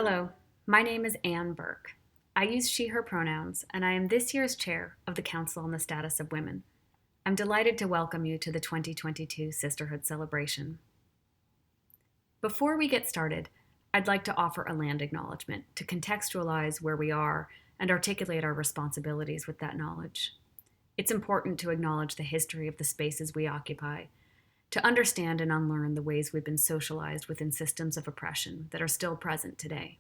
Hello, my name is Anne Burke. I use she, her pronouns, and I am this year's chair of the Council on the Status of Women. I'm delighted to welcome you to the 2022 Sisterhood Celebration. Before we get started, I'd like to offer a land acknowledgement to contextualize where we are and articulate our responsibilities with that knowledge. It's important to acknowledge the history of the spaces we occupy, to understand and unlearn the ways we've been socialized within systems of oppression that are still present today.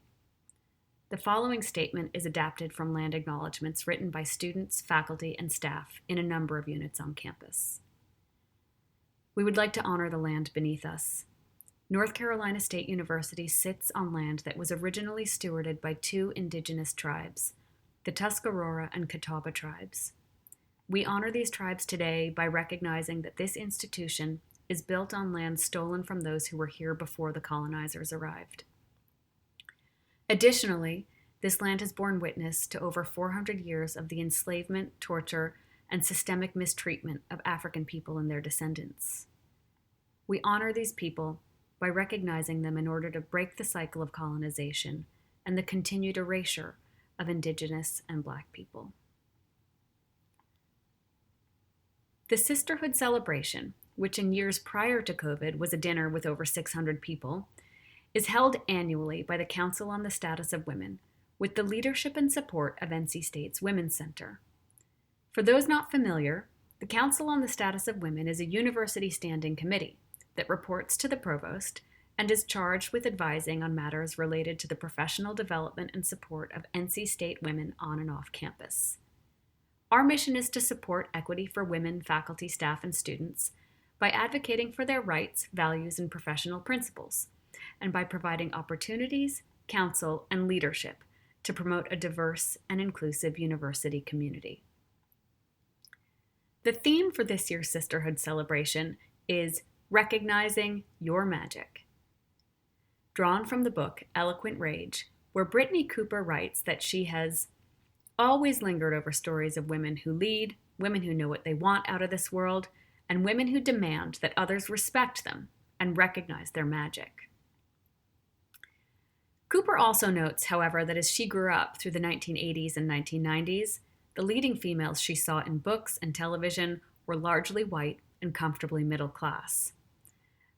The following statement is adapted from land acknowledgements written by students, faculty, and staff in a number of units on campus. We would like to honor the land beneath us. North Carolina State University sits on land that was originally stewarded by two indigenous tribes, the Tuscarora and Catawba tribes. We honor these tribes today by recognizing that this institution is built on land stolen from those who were here before the colonizers arrived. Additionally, this land has borne witness to over 400 years of the enslavement, torture, and systemic mistreatment of African people and their descendants. We honor these people by recognizing them in order to break the cycle of colonization and the continued erasure of Indigenous and Black people. The Sisterhood Celebration, which in years prior to COVID was a dinner with over 600 people, is held annually by the Council on the Status of Women with the leadership and support of NC State's Women's Center. For those not familiar, the Council on the Status of Women is a university standing committee that reports to the provost and is charged with advising on matters related to the professional development and support of NC State women on and off campus. Our mission is to support equity for women, faculty, staff, and students by advocating for their rights, values, and professional principles, and by providing opportunities, counsel, and leadership to promote a diverse and inclusive university community. The theme for this year's Sisterhood Celebration is Recognizing Your Magic. Drawn from the book Eloquent Rage, where Brittany Cooper writes that she has always lingered over stories of women who lead, women who know what they want out of this world, and women who demand that others respect them and recognize their magic. Cooper also notes, however, that as she grew up through the 1980s and 1990s, the leading females she saw in books and television were largely white and comfortably middle class.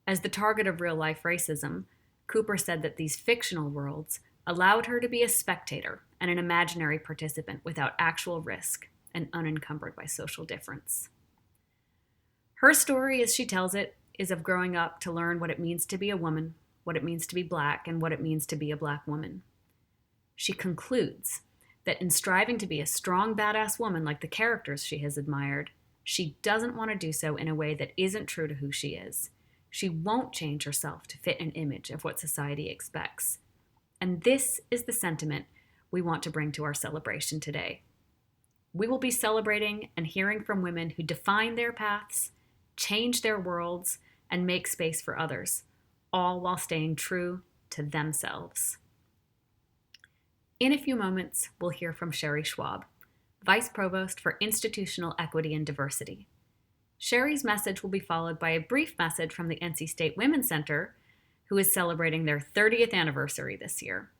As the target of real-life racism, Cooper said that these fictional worlds allowed her to be a spectator and an imaginary participant without actual risk and unencumbered by social difference. Her story, as she tells it, is of growing up to learn what it means to be a woman, what it means to be Black, and what it means to be a Black woman. She concludes that in striving to be a strong, badass woman like the characters she has admired, she doesn't want to do so in a way that isn't true to who she is. She won't change herself to fit an image of what society expects. And this is the sentiment we want to bring to our celebration today. We will be celebrating and hearing from women who define their paths, change their worlds, and make space for others, all while staying true to themselves. In a few moments, we'll hear from Sherry Schwab, Vice Provost for Institutional Equity and Diversity. Sherry's message will be followed by a brief message from the NC State Women's Center, who is celebrating their 30th anniversary this year.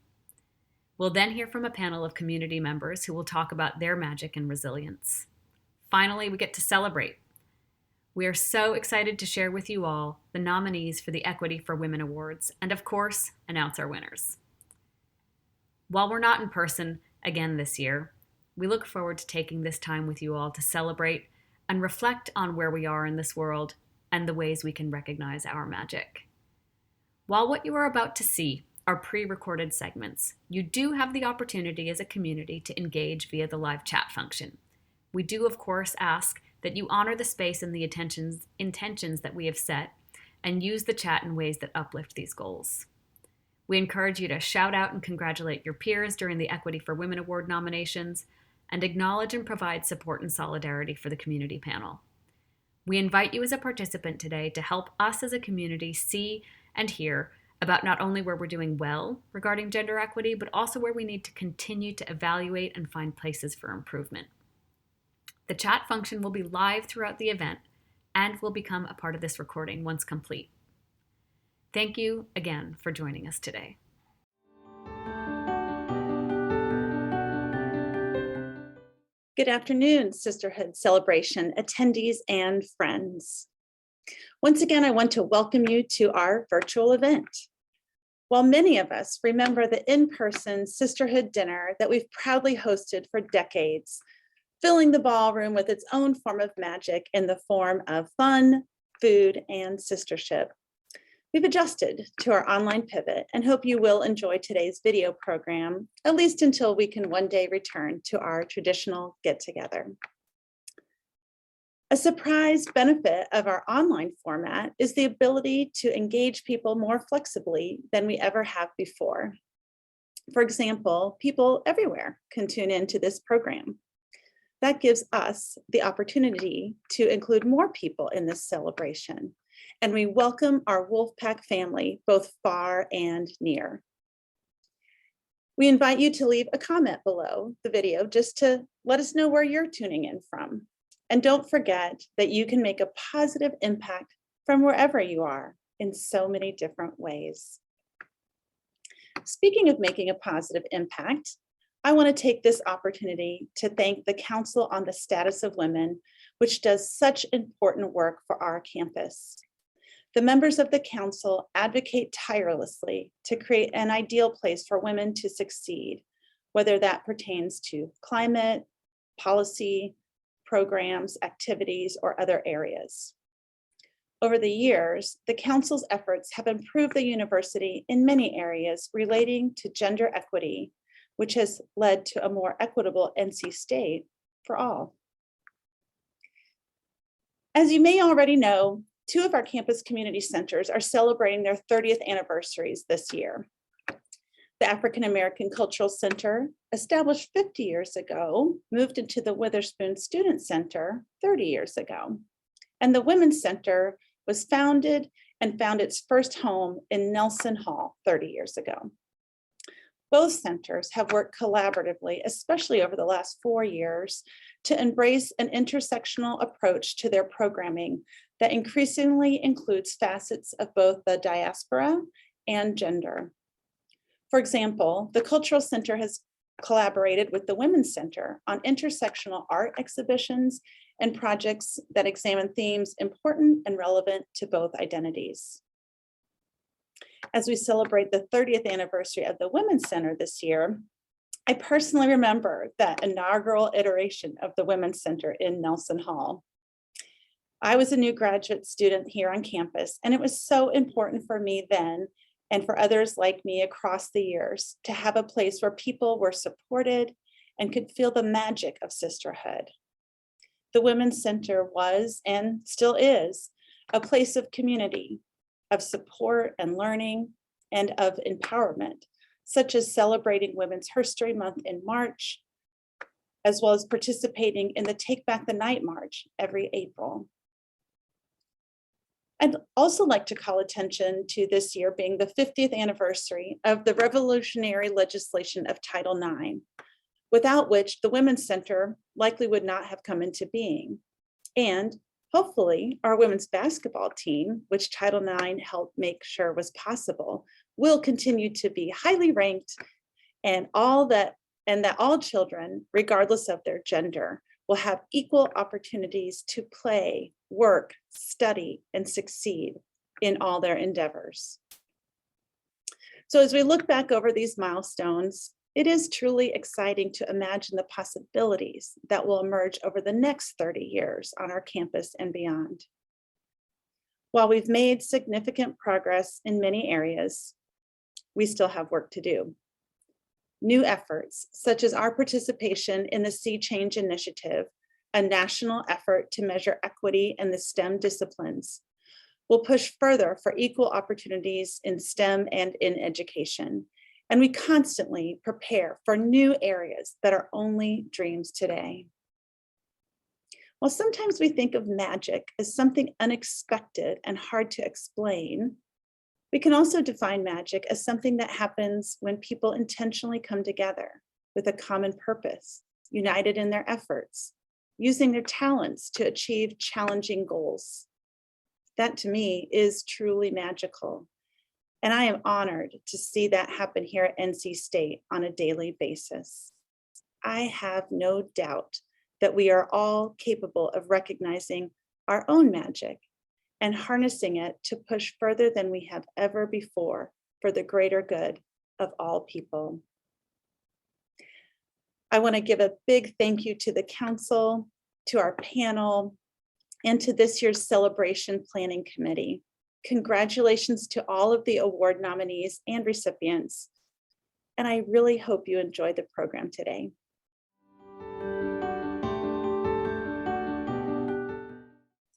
We'll then hear from a panel of community members who will talk about their magic and resilience. Finally, we get to celebrate. We are so excited to share with you all the nominees for the Equity for Women Awards and, of course, announce our winners. While we're not in person again this year, we look forward to taking this time with you all to celebrate and reflect on where we are in this world and the ways we can recognize our magic. While what you are about to see are pre-recorded segments, you do have the opportunity as a community to engage via the live chat function. We do, of course, ask that you honor the space and the intentions that we have set and use the chat in ways that uplift these goals. We encourage you to shout out and congratulate your peers during the Equity for Women Award nominations and acknowledge and provide support and solidarity for the community panel. We invite you as a participant today to help us as a community see and hear about not only where we're doing well regarding gender equity, but also where we need to continue to evaluate and find places for improvement. The chat function will be live throughout the event and will become a part of this recording once complete. Thank you again for joining us today. Good afternoon, Sisterhood Celebration attendees and friends. Once again, I want to welcome you to our virtual event. While many of us remember the in-person Sisterhood dinner that we've proudly hosted for decades, filling the ballroom with its own form of magic in the form of fun, food, and sistership, we've adjusted to our online pivot and hope you will enjoy today's video program, at least until we can one day return to our traditional get-together. A surprise benefit of our online format is the ability to engage people more flexibly than we ever have before. For example, people everywhere can tune into this program. That gives us the opportunity to include more people in this celebration, and we welcome our Wolfpack family, both far and near. We invite you to leave a comment below the video just to let us know where you're tuning in from. And don't forget that you can make a positive impact from wherever you are in so many different ways. Speaking of making a positive impact, I want to take this opportunity to thank the Council on the Status of Women, which does such important work for our campus. The members of the council advocate tirelessly to create an ideal place for women to succeed, whether that pertains to climate, policy, programs, activities, or other areas. Over the years, the council's efforts have improved the university in many areas relating to gender equity, which has led to a more equitable NC State for all. As you may already know, two of our campus community centers are celebrating their 30th anniversaries this year. The African American Cultural Center, established 50 years ago, moved into the Witherspoon Student Center 30 years ago. And the Women's Center was founded and found its first home in Nelson Hall 30 years ago. Both centers have worked collaboratively, especially over the last 4 years, to embrace an intersectional approach to their programming that increasingly includes facets of both the diaspora and gender. For example, the Cultural Center has collaborated with the Women's Center on intersectional art exhibitions and projects that examine themes important and relevant to both identities. As we celebrate the 30th anniversary of the Women's Center this year, I personally remember that inaugural iteration of the Women's Center in Nelson Hall. I was a new graduate student here on campus, and it was so important for me then and for others like me across the years to have a place where people were supported and could feel the magic of sisterhood. The Women's Center was and still is a place of community, of support and learning, and of empowerment, such as celebrating Women's History Month in March, as well as participating in the Take Back the Night March every April. I'd also like to call attention to this year being the 50th anniversary of the revolutionary legislation of Title IX, without which the Women's Center likely would not have come into being. And hopefully our women's basketball team, which Title IX helped make sure was possible, will continue to be highly ranked, and that all children, regardless of their gender, will have equal opportunities to play, work, study, and succeed in all their endeavors. So as we look back over these milestones, it is truly exciting to imagine the possibilities that will emerge over the next 30 years on our campus and beyond. While we've made significant progress in many areas, we still have work to do. New efforts, such as our participation in the Sea Change Initiative, a national effort to measure equity in the STEM disciplines, will push further for equal opportunities in STEM and in education. And we constantly prepare for new areas that are only dreams today. While sometimes we think of magic as something unexpected and hard to explain, we can also define magic as something that happens when people intentionally come together with a common purpose, united in their efforts, using their talents to achieve challenging goals. That to me is truly magical. And I am honored to see that happen here at NC State on a daily basis. I have no doubt that we are all capable of recognizing our own magic and harnessing it to push further than we have ever before for the greater good of all people. I want to give a big thank you to the council, to our panel, and to this year's celebration planning committee. Congratulations to all of the award nominees and recipients. And I really hope you enjoy the program today.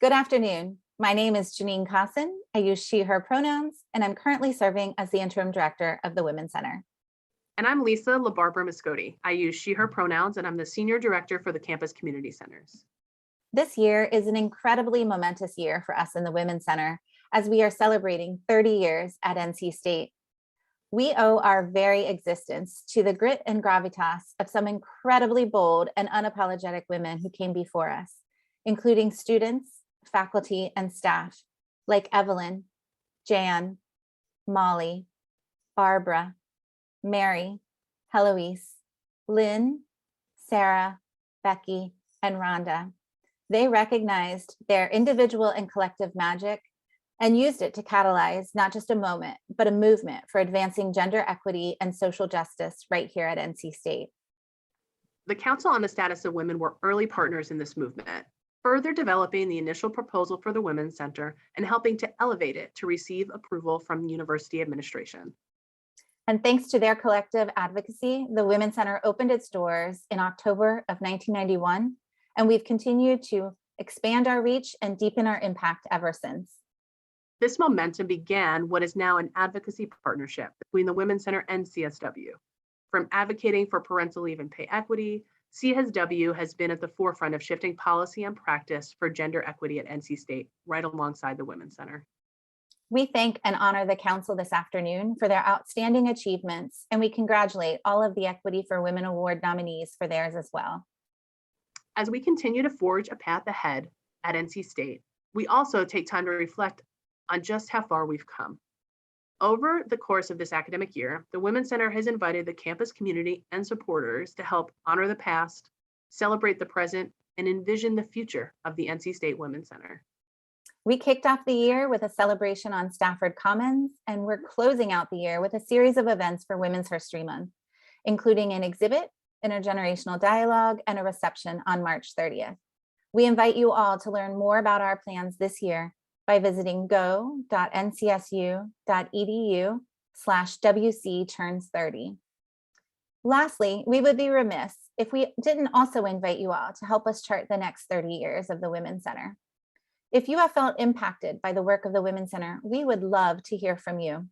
Good afternoon. My name is Janine Cosson. I use she, her pronouns, and I'm currently serving as the interim director of the Women's Center. And I'm Lisa LaBarbara Mascotti. I use she, her pronouns, and I'm the senior director for the campus community centers. This year is an incredibly momentous year for us in the Women's Center as we are celebrating 30 years at NC State. We owe our very existence to the grit and gravitas of some incredibly bold and unapologetic women who came before us, including students, faculty, and staff like Evelyn, Jan, Molly, Barbara, Mary, Heloise, Lynn, Sarah, Becky, and Rhonda. They recognized their individual and collective magic and used it to catalyze not just a moment, but a movement for advancing gender equity and social justice right here at NC State. The Council on the Status of Women were early partners in this movement, further developing the initial proposal for the Women's Center and helping to elevate it to receive approval from university administration. And thanks to their collective advocacy, the Women's Center opened its doors in October of 1991, and we've continued to expand our reach and deepen our impact ever since. This momentum began what is now an advocacy partnership between the Women's Center and CSW. From advocating for parental leave and pay equity, CSW has been at the forefront of shifting policy and practice for gender equity at NC State, right alongside the Women's Center. We thank and honor the council this afternoon for their outstanding achievements, and we congratulate all of the Equity for Women Award nominees for theirs as well. As we continue to forge a path ahead at NC State, we also take time to reflect on just how far we've come. Over the course of this academic year, the Women's Center has invited the campus community and supporters to help honor the past, celebrate the present, and envision the future of the NC State Women's Center. We kicked off the year with a celebration on Stafford Commons, and we're closing out the year with a series of events for Women's History Month, including an exhibit, intergenerational dialogue, and a reception on March 30th. We invite you all to learn more about our plans this year by visiting go.ncsu.edu/WC-turns30. Lastly, we would be remiss if we didn't also invite you all to help us chart the next 30 years of the Women's Center. If you have felt impacted by the work of the Women's Center, we would love to hear from you.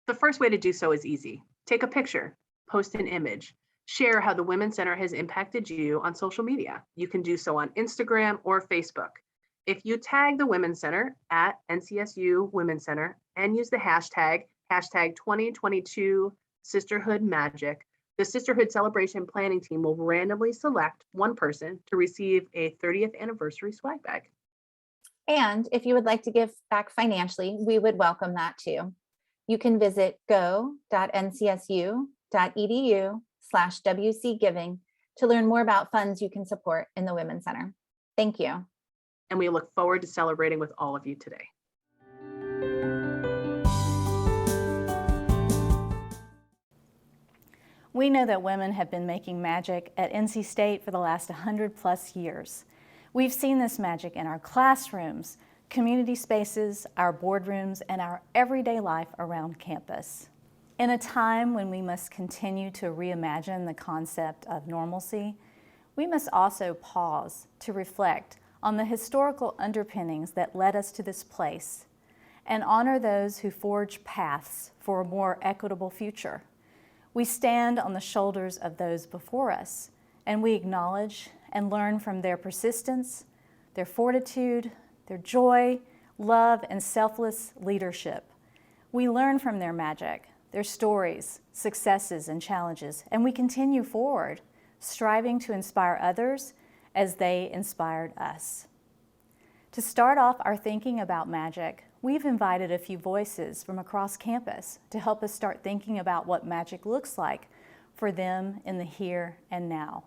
The first way to do so is easy. Take a picture, post an image, share how the Women's Center has impacted you on social media. You can do so on Instagram or Facebook. If you tag the Women's Center at NCSU Women's Center and use the hashtag 2022 Sisterhood Magic, the Sisterhood Celebration planning team will randomly select one person to receive a 30th anniversary swag bag. And if you would like to give back financially, we would welcome that too. You can visit go.ncsu.edu/WCgiving to learn more about funds you can support in the Women's Center. Thank you. And we look forward to celebrating with all of you today. We know that women have been making magic at NC State for the last 100+ years. We've seen this magic in our classrooms, community spaces, our boardrooms, and our everyday life around campus. In a time when we must continue to reimagine the concept of normalcy, we must also pause to reflect on the historical underpinnings that led us to this place and honor those who forge paths for a more equitable future. We stand on the shoulders of those before us, and we acknowledge and learn from their persistence, their fortitude, their joy, love, and selfless leadership. We learn from their magic, their stories, successes, and challenges, and we continue forward, striving to inspire others as they inspired us. To start off our thinking about magic, we've invited a few voices from across campus to help us start thinking about what magic looks like for them in the here and now.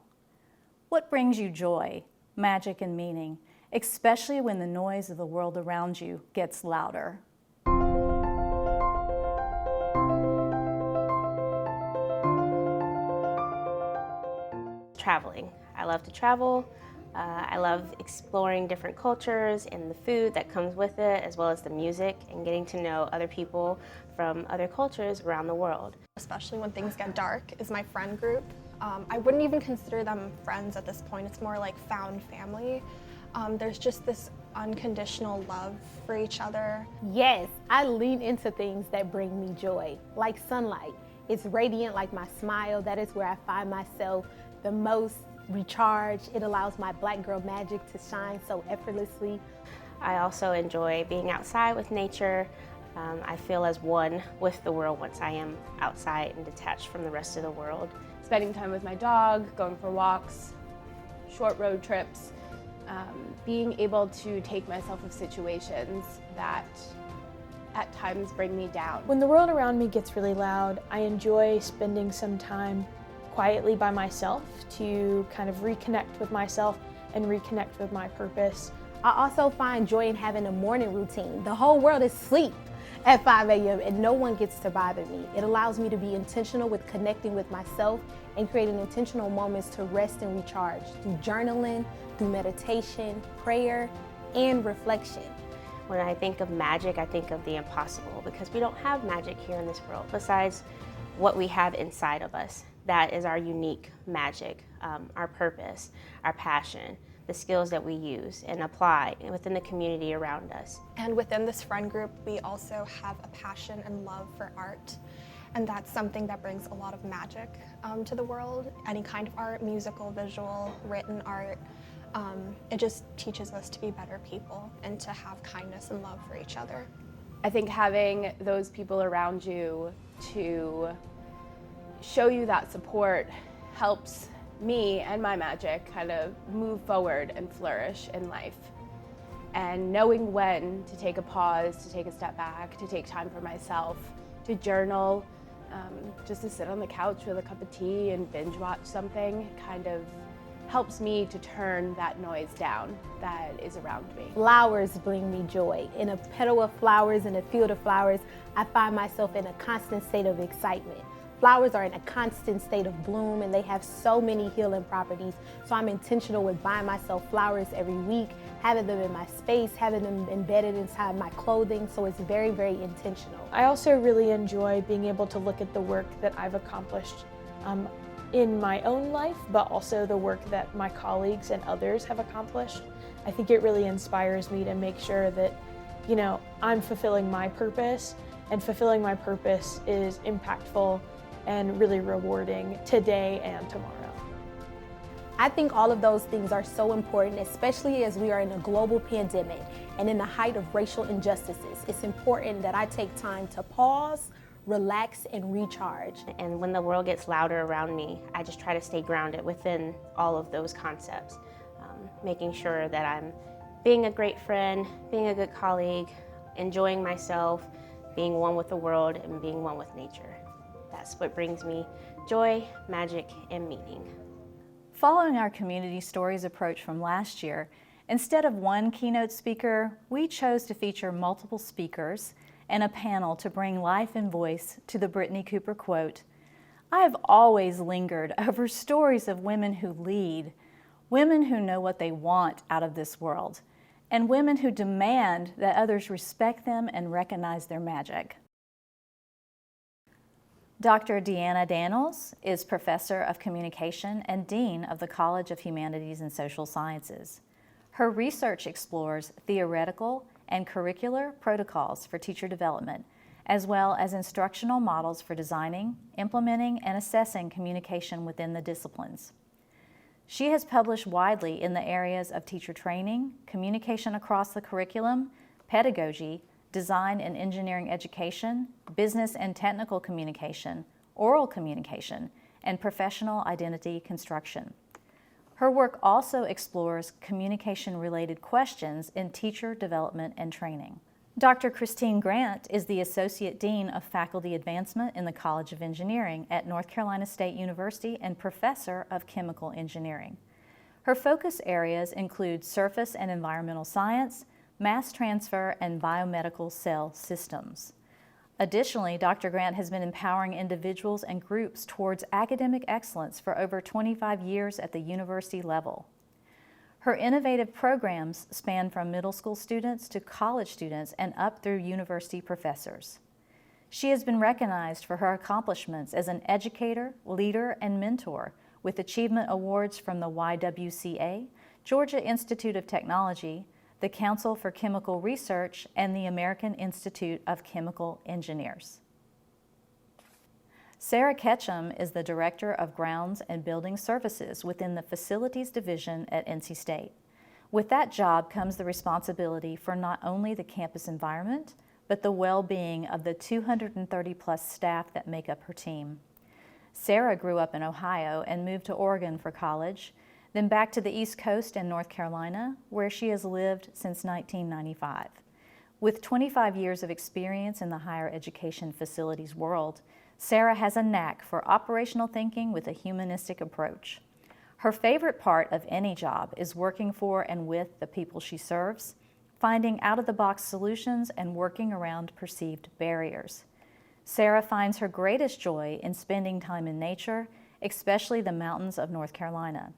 What brings you joy, magic, and meaning, especially when the noise of the world around you gets louder? Traveling. I love to travel. I love exploring different cultures and the food that comes with it, as well as the music, and getting to know other people from other cultures around the world. Especially when things get dark, is my friend group. I wouldn't even consider them friends at this point. It's more like found family. There's just this unconditional love for each other. Yes, I lean into things that bring me joy, like sunlight. It's radiant like my smile. That is where I find myself the most recharged. It allows my Black girl magic to shine so effortlessly. I also enjoy being outside with nature. I feel as one with the world once I am outside and detached from the rest of the world. Spending time with my dog, going for walks, short road trips, being able to take myself of situations that at times bring me down. When the world around me gets really loud, I enjoy spending some time quietly by myself to kind of reconnect with myself and reconnect with my purpose. I also find joy in having a morning routine. The whole world is asleep at 5 a.m. and no one gets to bother me. It allows me to be intentional with connecting with myself and creating intentional moments to rest and recharge through journaling, through meditation, prayer, and reflection. When I think of magic, I think of the impossible, because we don't have magic here in this world besides what we have inside of us. That is our unique magic, our purpose, our passion, the skills that we use and apply within the community around us. And within this friend group, we also have a passion and love for art. And that's something that brings a lot of magic to the world. Any kind of art, musical, visual, written art. It just teaches us to be better people and to have kindness and love for each other. I think having those people around you to show you that support helps me and my magic kind of move forward and flourish in life. And knowing when to take a pause, to take a step back, to take time for myself, to journal, just to sit on the couch with a cup of tea and binge watch something kind of helps me to turn that noise down that is around me. Flowers bring me joy. In a petal of flowers, in a field of flowers, I find myself in a constant state of excitement. Flowers are in a constant state of bloom and they have so many healing properties. So I'm intentional with buying myself flowers every week, having them in my space, having them embedded inside my clothing. So it's very, very intentional. I also really enjoy being able to look at the work that I've accomplished in my own life, but also the work that my colleagues and others have accomplished. I think it really inspires me to make sure that, you know, I'm fulfilling my purpose, and fulfilling my purpose is impactful and really rewarding today and tomorrow. I think all of those things are so important, especially as we are in a global pandemic and in the height of racial injustices. It's important that I take time to pause, relax, and recharge. And when the world gets louder around me, I just try to stay grounded within all of those concepts, making sure that I'm being a great friend, being a good colleague, enjoying myself, being one with the world, and being one with nature. That's what brings me joy, magic, and meaning. Following our Community Stories approach from last year, instead of one keynote speaker, we chose to feature multiple speakers and a panel to bring life and voice to the Brittany Cooper quote, "I have always lingered over stories of women who lead, women who know what they want out of this world, and women who demand that others respect them and recognize their magic." Dr. Deanna Daniels is Professor of Communication and Dean of the College of Humanities and Social Sciences. Her research explores theoretical and curricular protocols for teacher development, as well as instructional models for designing, implementing, and assessing communication within the disciplines. She has published widely in the areas of teacher training, communication across the curriculum, pedagogy, design and engineering education, business and technical communication, oral communication, and professional identity construction. Her work also explores communication-related questions in teacher development and training. Dr. Christine Grant is the Associate Dean of Faculty Advancement in the College of Engineering at North Carolina State University and Professor of Chemical Engineering. Her focus areas include surface and environmental science, mass transfer, and biomedical cell systems. Additionally, Dr. Grant has been empowering individuals and groups towards academic excellence for over 25 years at the university level. Her innovative programs span from middle school students to college students and up through university professors. She has been recognized for her accomplishments as an educator, leader, and mentor with achievement awards from the YWCA, Georgia Institute of Technology, the Council for Chemical Research, and the American Institute of Chemical Engineers. Sarah Ketchum is the Director of Grounds and Building Services within the Facilities Division at NC State. With that job comes the responsibility for not only the campus environment, but the well-being of the 230-plus staff that make up her team. Sarah grew up in Ohio and moved to Oregon for college, then back to the East Coast and North Carolina, where she has lived since 1995. With 25 years of experience in the higher education facilities world, Sarah has a knack for operational thinking with a humanistic approach. Her favorite part of any job is working for and with the people she serves, finding out-of-the-box solutions and working around perceived barriers. Sarah finds her greatest joy in spending time in nature, especially the mountains of North Carolina.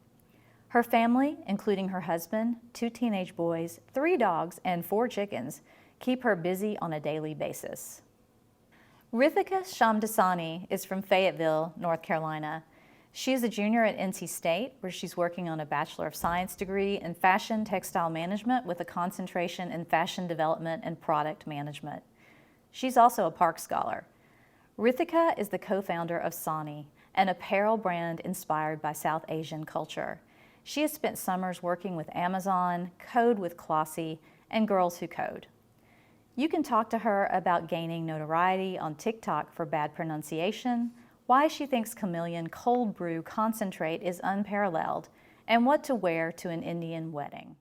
Her family, including her husband, 2 teenage boys, 3 dogs, and 4 chickens, keep her busy on a daily basis. Rithika Shamdasani is from Fayetteville, North Carolina. She is a junior at NC State, where she's working on a Bachelor of Science degree in Fashion Textile Management with a concentration in Fashion Development and Product Management. She's also a Park Scholar. Rithika is the co-founder of Sani, an apparel brand inspired by South Asian culture. She has spent summers working with Amazon, Code with Clossy, and Girls Who Code. You can talk to her about gaining notoriety on TikTok for bad pronunciation, why she thinks Chameleon cold brew concentrate is unparalleled, and what to wear to an Indian wedding.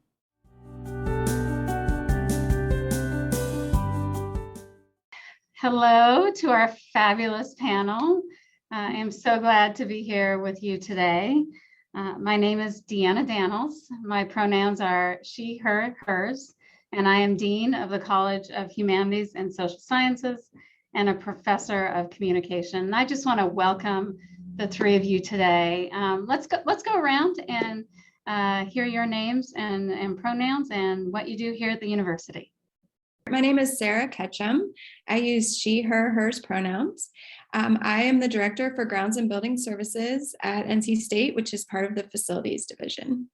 Hello to our fabulous panel. I am so glad to be here with you today. My name is Deanna Daniels. My pronouns are she, her, hers, and I am Dean of the College of Humanities and Social Sciences and a professor of communication. And I just want to welcome the 3 of you today. Let's go around and hear your names and pronouns and what you do here at the university. My name is Sarah Ketchum. I use she, her, hers pronouns. I am the Director for Grounds and Building Services at NC State, which is part of the Facilities Division.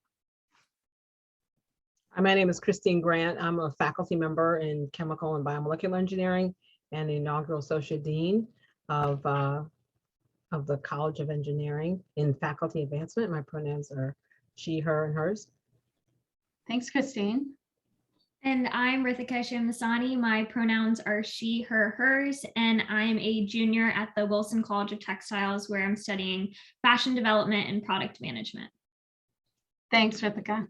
My name is Christine Grant. I'm a faculty member in Chemical and Biomolecular Engineering and the inaugural Associate Dean of the College of Engineering in Faculty Advancement. My pronouns are she, her, and hers. Thanks, Christine. And I'm Rithika Shamdasani. My pronouns are she, her, hers, and I'm a junior at the Wilson College of Textiles, where I'm studying fashion development and product management. Thanks, Rithika.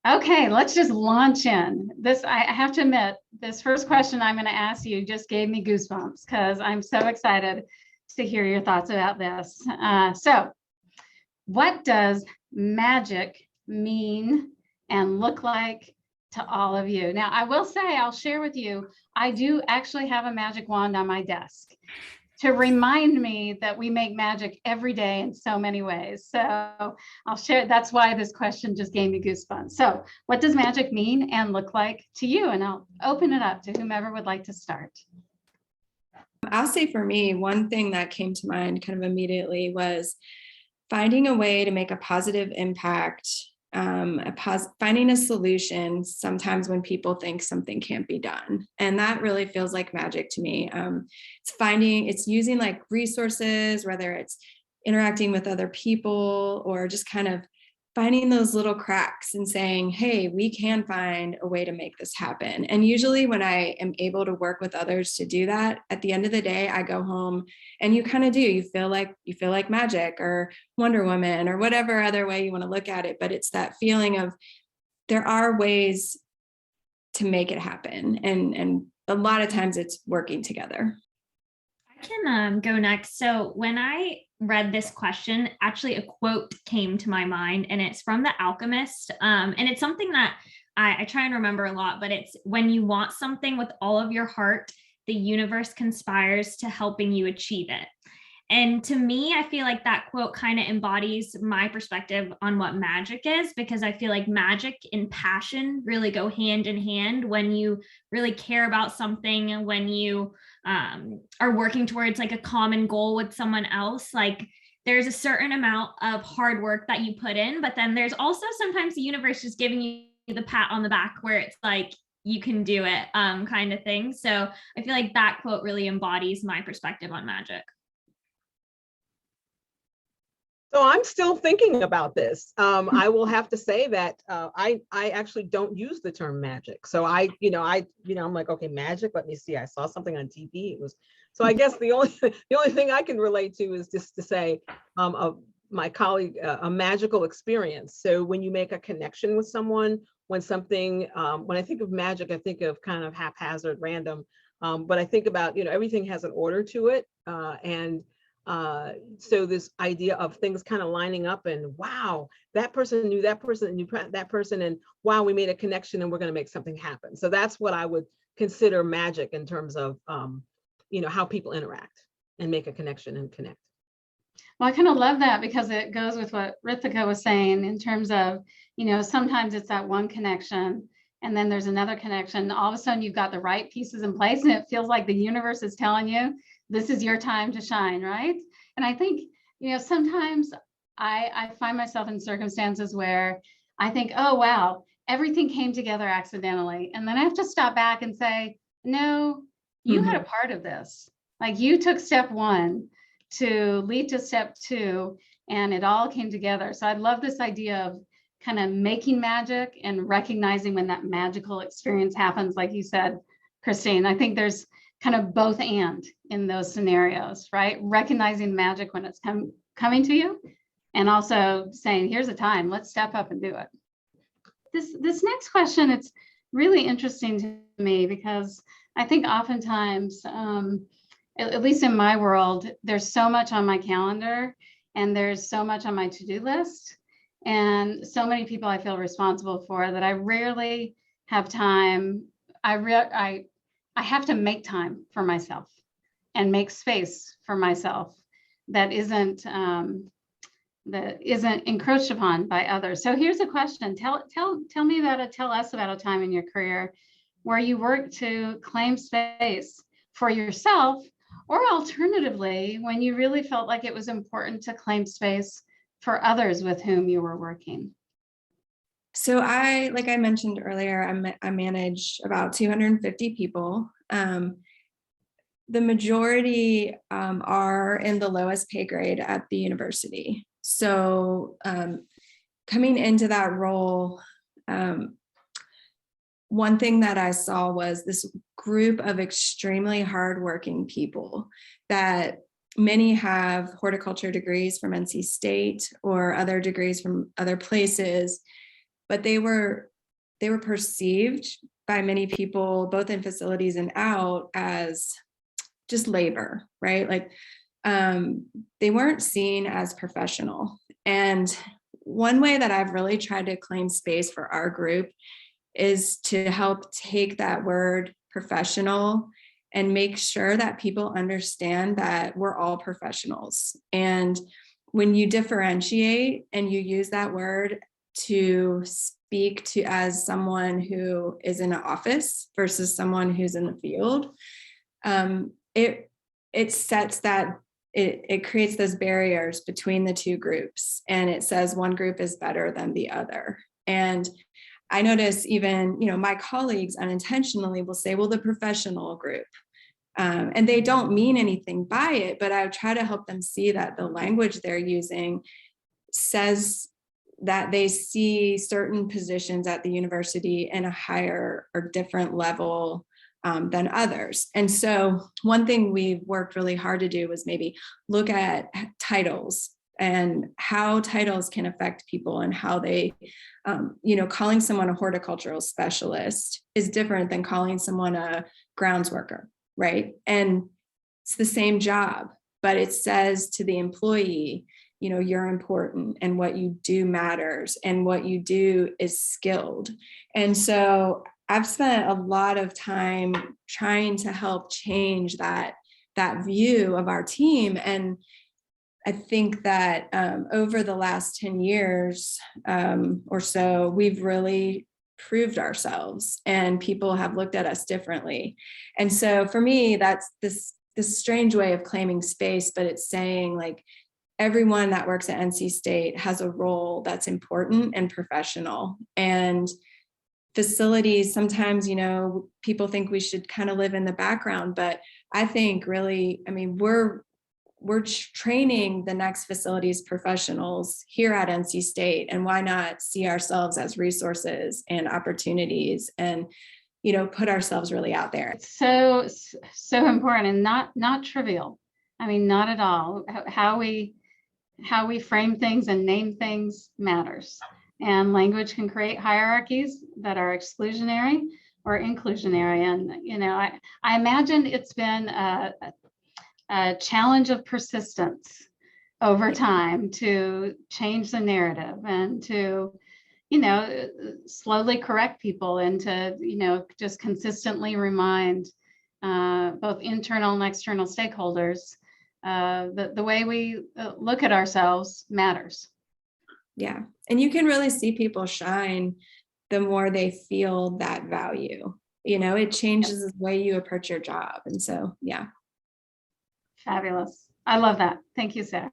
Okay, let's just launch in. I have to admit, this first question I'm going to ask you just gave me goosebumps because I'm so excited to hear your thoughts about this. So, what does magic mean and look like to all of you? Now, I will say, I'll share with you, I do actually have a magic wand on my desk to remind me that we make magic every day in so many ways. So I'll share, that's why this question just gave me goosebumps. So what does magic mean and look like to you? And I'll open it up to whomever would like to start. I'll say for me, one thing that came to mind kind of immediately was finding a way to make a positive impact, finding a solution sometimes when people think something can't be done. And that really feels like magic to me. It's using like resources, whether it's interacting with other people or just kind of finding those little cracks and saying, hey, we can find a way to make this happen. And usually when I am able to work with others to do that, at the end of the day, I go home and you kind of do, you feel like magic or Wonder Woman or whatever other way you want to look at it. But it's that feeling of there are ways to make it happen. And a lot of times it's working together. I can go next. So when I read this question, actually a quote came to my mind, and it's from The Alchemist. And it's something that I try and remember a lot, but it's when you want something with all of your heart, the universe conspires to helping you achieve it. And to me, I feel like that quote kind of embodies my perspective on what magic is, because I feel like magic and passion really go hand in hand. When you really care about something, when you are working towards like a common goal with someone else, like there's a certain amount of hard work that you put in, but then there's also sometimes the universe just giving you the pat on the back where it's like, you can do it, kind of thing. So I feel like that quote really embodies my perspective on magic. So I'm still thinking about this. I will have to say that I actually don't use the term magic. So I'm like, okay, magic. Let me see. I saw something on TV. It was so. I guess the only thing I can relate to is just to say of my colleague, a magical experience. So when you make a connection with someone, when I think of magic, I think of kind of haphazard, random. But I think about everything has an order to it, and so this idea of things kind of lining up, and wow, that person knew that person and knew that person, and wow, we made a connection and we're going to make something happen. So that's what I would consider magic in terms of how people interact and make a connection and connect. Well, I kind of love that because it goes with what Rithika was saying in terms of, sometimes it's that one connection and then there's another connection. All of a sudden you've got the right pieces in place and it feels like the universe is telling you, this is your time to shine, right? And I think, sometimes I find myself in circumstances where I think, oh, wow, everything came together accidentally. And then I have to stop back and say, no, you had a part of this. Like you took step one to lead to step two, and it all came together. So I love this idea of kind of making magic and recognizing when that magical experience happens, like you said, Christine. I think there's kind of both and in those scenarios, right? Recognizing magic when it's coming to you, and also saying, here's a time, let's step up and do it. This next question, it's really interesting to me because I think oftentimes, at least in my world, there's so much on my calendar and there's so much on my to-do list and so many people I feel responsible for that I rarely have time. I have to make time for myself and make space for myself that isn't encroached upon by others. So here's a question. Tell us about a time in your career where you worked to claim space for yourself, or alternatively, when you really felt like it was important to claim space for others with whom you were working. So like I mentioned earlier, I manage about 250 people. The majority are in the lowest pay grade at the university. So coming into that role, one thing that I saw was this group of extremely hardworking people that many have horticulture degrees from NC State or other degrees from other places, but they were perceived by many people, both in facilities and out, as just labor, right? Like they weren't seen as professional. And one way that I've really tried to claim space for our group is to help take that word professional and make sure that people understand that we're all professionals. And when you differentiate and you use that word to speak to as someone who is in an office versus someone who's in the field, it sets that, it creates those barriers between the two groups, and it says one group is better than the other. And I notice even, my colleagues unintentionally will say, well, the professional group, and they don't mean anything by it, but I try to help them see that the language they're using says that they see certain positions at the university in a higher or different level than others. And so one thing we've worked really hard to do was maybe look at titles and how titles can affect people, and how they, calling someone a horticultural specialist is different than calling someone a grounds worker, right? And it's the same job, but it says to the employee, you know, you're important and what you do matters and what you do is skilled. And so I've spent a lot of time trying to help change that view of our team. And I think that over the last 10 years or so, we've really proved ourselves and people have looked at us differently. And so for me, that's this strange way of claiming space, but it's saying like everyone that works at NC State has a role that's important and professional. And facilities, sometimes, you know, people think we should kind of live in the background, but I think really, I mean, we're training the next facilities professionals here at NC State, and why not see ourselves as resources and opportunities and, you know, put ourselves really out there. It's so important and not trivial. I mean, not at all. How we frame things and name things matters. And language can create hierarchies that are exclusionary or inclusionary. And, you know, I imagine it's been a challenge of persistence over time to change the narrative and to, you know, slowly correct people and to, you know, just consistently remind both internal and external stakeholders that the way we look at ourselves matters. Yeah. And you can really see people shine the more they feel that value. You know, it changes the way you approach your job. And so, yeah. Fabulous. I love that. Thank you, Sarah.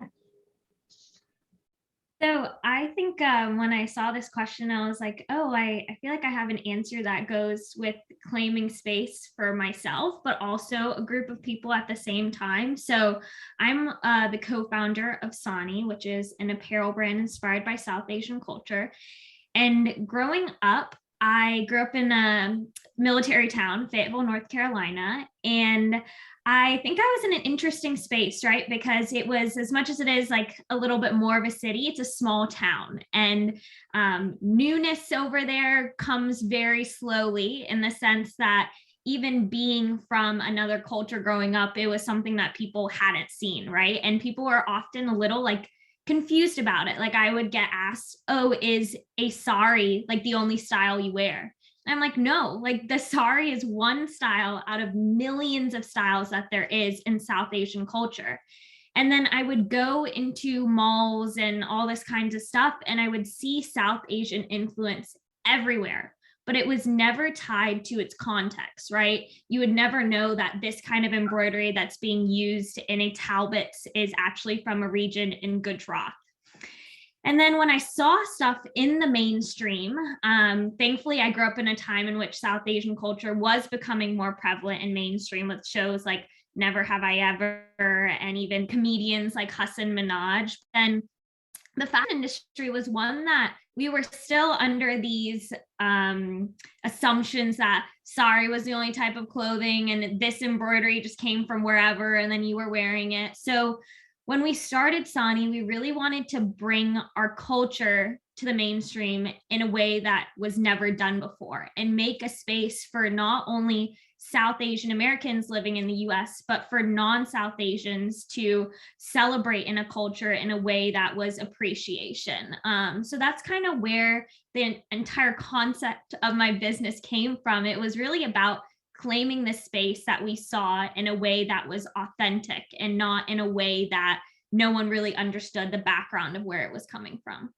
So I think when I saw this question, I was like, oh, I feel like I have an answer that goes with claiming space for myself, but also a group of people at the same time. So I'm the co-founder of Sani, which is an apparel brand inspired by South Asian culture. And growing up, I grew up in a military town, Fayetteville, North Carolina, and I think I was in an interesting space, right? Because it was, as much as it is like a little bit more of a city, it's a small town, and newness over there comes very slowly, in the sense that even being from another culture growing up, it was something that people hadn't seen, right? And people were often a little like confused about it. Like I would get asked, oh, is a sari like the only style you wear? And I'm like, no, like the sari is one style out of millions of styles that there is in South Asian culture. And then I would go into malls and all this kinds of stuff, and I would see South Asian influence everywhere, but it was never tied to its context, right? You would never know that this kind of embroidery that's being used in a Talbots is actually from a region in Gujarat. And then when I saw stuff in the mainstream, thankfully I grew up in a time in which South Asian culture was becoming more prevalent in mainstream, with shows like Never Have I Ever and even comedians like Hassan Minhaj. And the fashion industry was one that we were still under these assumptions that sari was the only type of clothing and this embroidery just came from wherever and then you were wearing it. So when we started Sani, we really wanted to bring our culture to the mainstream in a way that was never done before, and make a space for not only South Asian Americans living in the US, but for non-South Asians to celebrate in a culture in a way that was appreciation. So that's kind of where the entire concept of my business came from. It was really about claiming the space that we saw in a way that was authentic and not in a way that no one really understood the background of where it was coming from.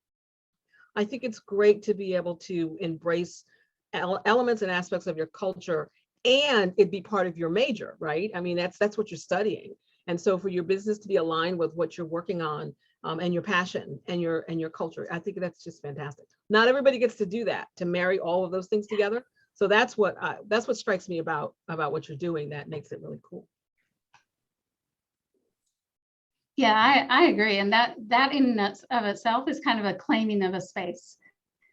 I think it's great to be able to embrace elements and aspects of your culture and it be part of your major, right? I mean, that's what you're studying. And so for your business to be aligned with what you're working on and your passion and your culture, I think that's just fantastic. Not everybody gets to do that, to marry all of those things together. So that's what strikes me about what you're doing that makes it really cool. Yeah, I agree. And that in of itself is kind of a claiming of a space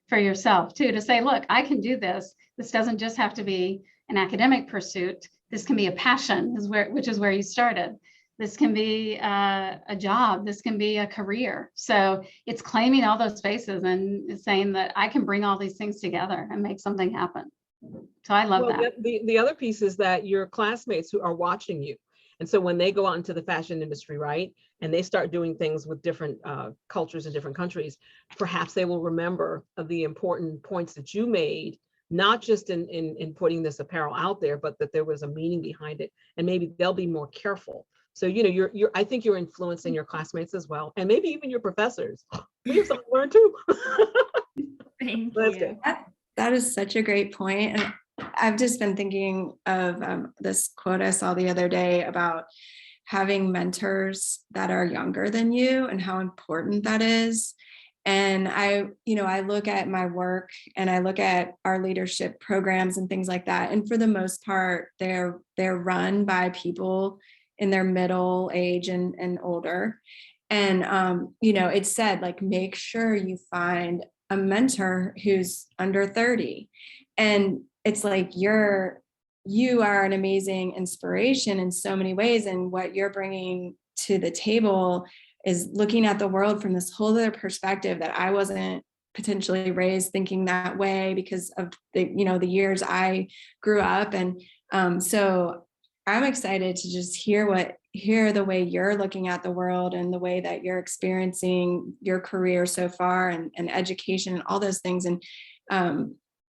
for yourself too, to say, look, I can do this. This doesn't just have to be an academic pursuit. This can be a passion, which is where you started. This can be a job. This can be a career. So it's claiming all those spaces and saying that I can bring all these things together and make something happen. So I love that. The other piece is that your classmates who are watching you, And so when they go out into the fashion industry, right, and they start doing things with different cultures in different countries, perhaps they will remember the important points that you made, not just in putting this apparel out there, but that there was a meaning behind it, and maybe they'll be more careful. So, you know, I think you're influencing your classmates as well, and maybe even your professors. We have something to learn too. Thank That's you. good. That is such a great point. And I've just been thinking of this quote I saw the other day about having mentors that are younger than you and how important that is. And I look at my work and I look at our leadership programs and things like that. And for the most part, they're run by people in their middle age and older. And, it said, like, make sure you find a mentor who's under 30. And it's like, you are an amazing inspiration in so many ways. And what you're bringing to the table is looking at the world from this whole other perspective that I wasn't potentially raised thinking that way because of the years I grew up. And so I'm excited to just hear the way you're looking at the world and the way that you're experiencing your career so far and education and all those things. And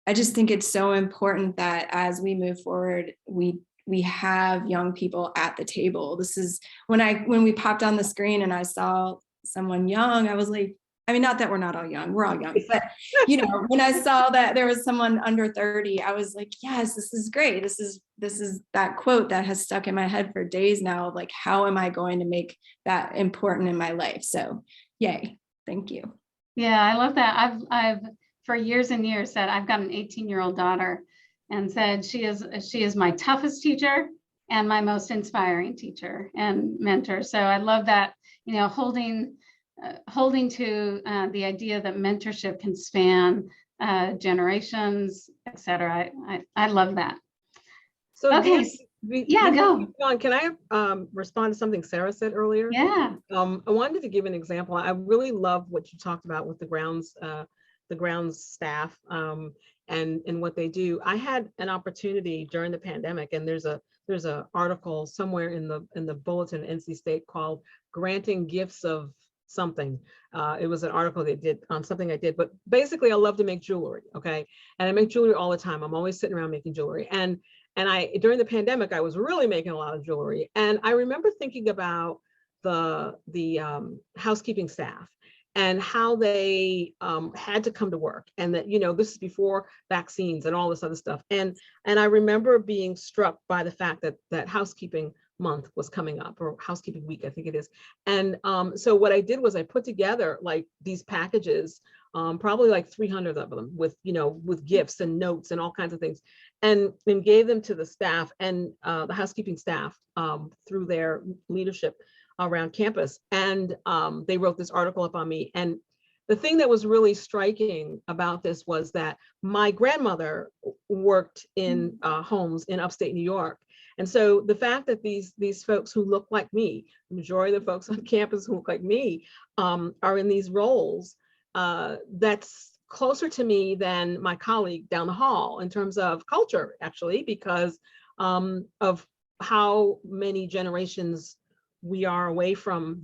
I just think it's so important that as we move forward, we have young people at the table. This is when we popped on the screen and I saw someone young, I was like, I mean, not that we're not all young, we're all young, but when I saw that there was someone under 30, I was like, yes, this is great. This is that quote that has stuck in my head for days now. Like, how am I going to make that important in my life? So yay. Thank you. Yeah, I love that. I've for years and years said I've got an 18-year-old daughter and said she is my toughest teacher and my most inspiring teacher and mentor. So I love that, holding to the idea that mentorship can span generations, et cetera. I love that. So okay. Go. Can I respond to something Sarah said earlier? Yeah. I wanted to give an example. I really love what you talked about with the grounds staff and what they do. I had an opportunity during the pandemic, and there's a article somewhere in the bulletin at NC State called "Granting Gifts of Something." It was an article they did on something I did, but basically I love to make jewelry. Okay, and I make jewelry all the time. I'm always sitting around making jewelry, and during the pandemic I was really making a lot of jewelry, and I remember thinking about the housekeeping staff and how they had to come to work, and that this is before vaccines and all this other stuff, and I remember being struck by the fact that housekeeping month was coming up, or housekeeping week I think it is. And so what I did was I put together like these packages, probably like 300 of them with gifts and notes and all kinds of things, and gave them to the staff and the housekeeping staff through their leadership around campus. And they wrote this article up on me. And the thing that was really striking about this was that my grandmother worked in homes in upstate New York. And so the fact that these folks who look like me, the majority of the folks on campus who look like me, are in these roles, that's closer to me than my colleague down the hall in terms of culture, actually, because of how many generations we are away from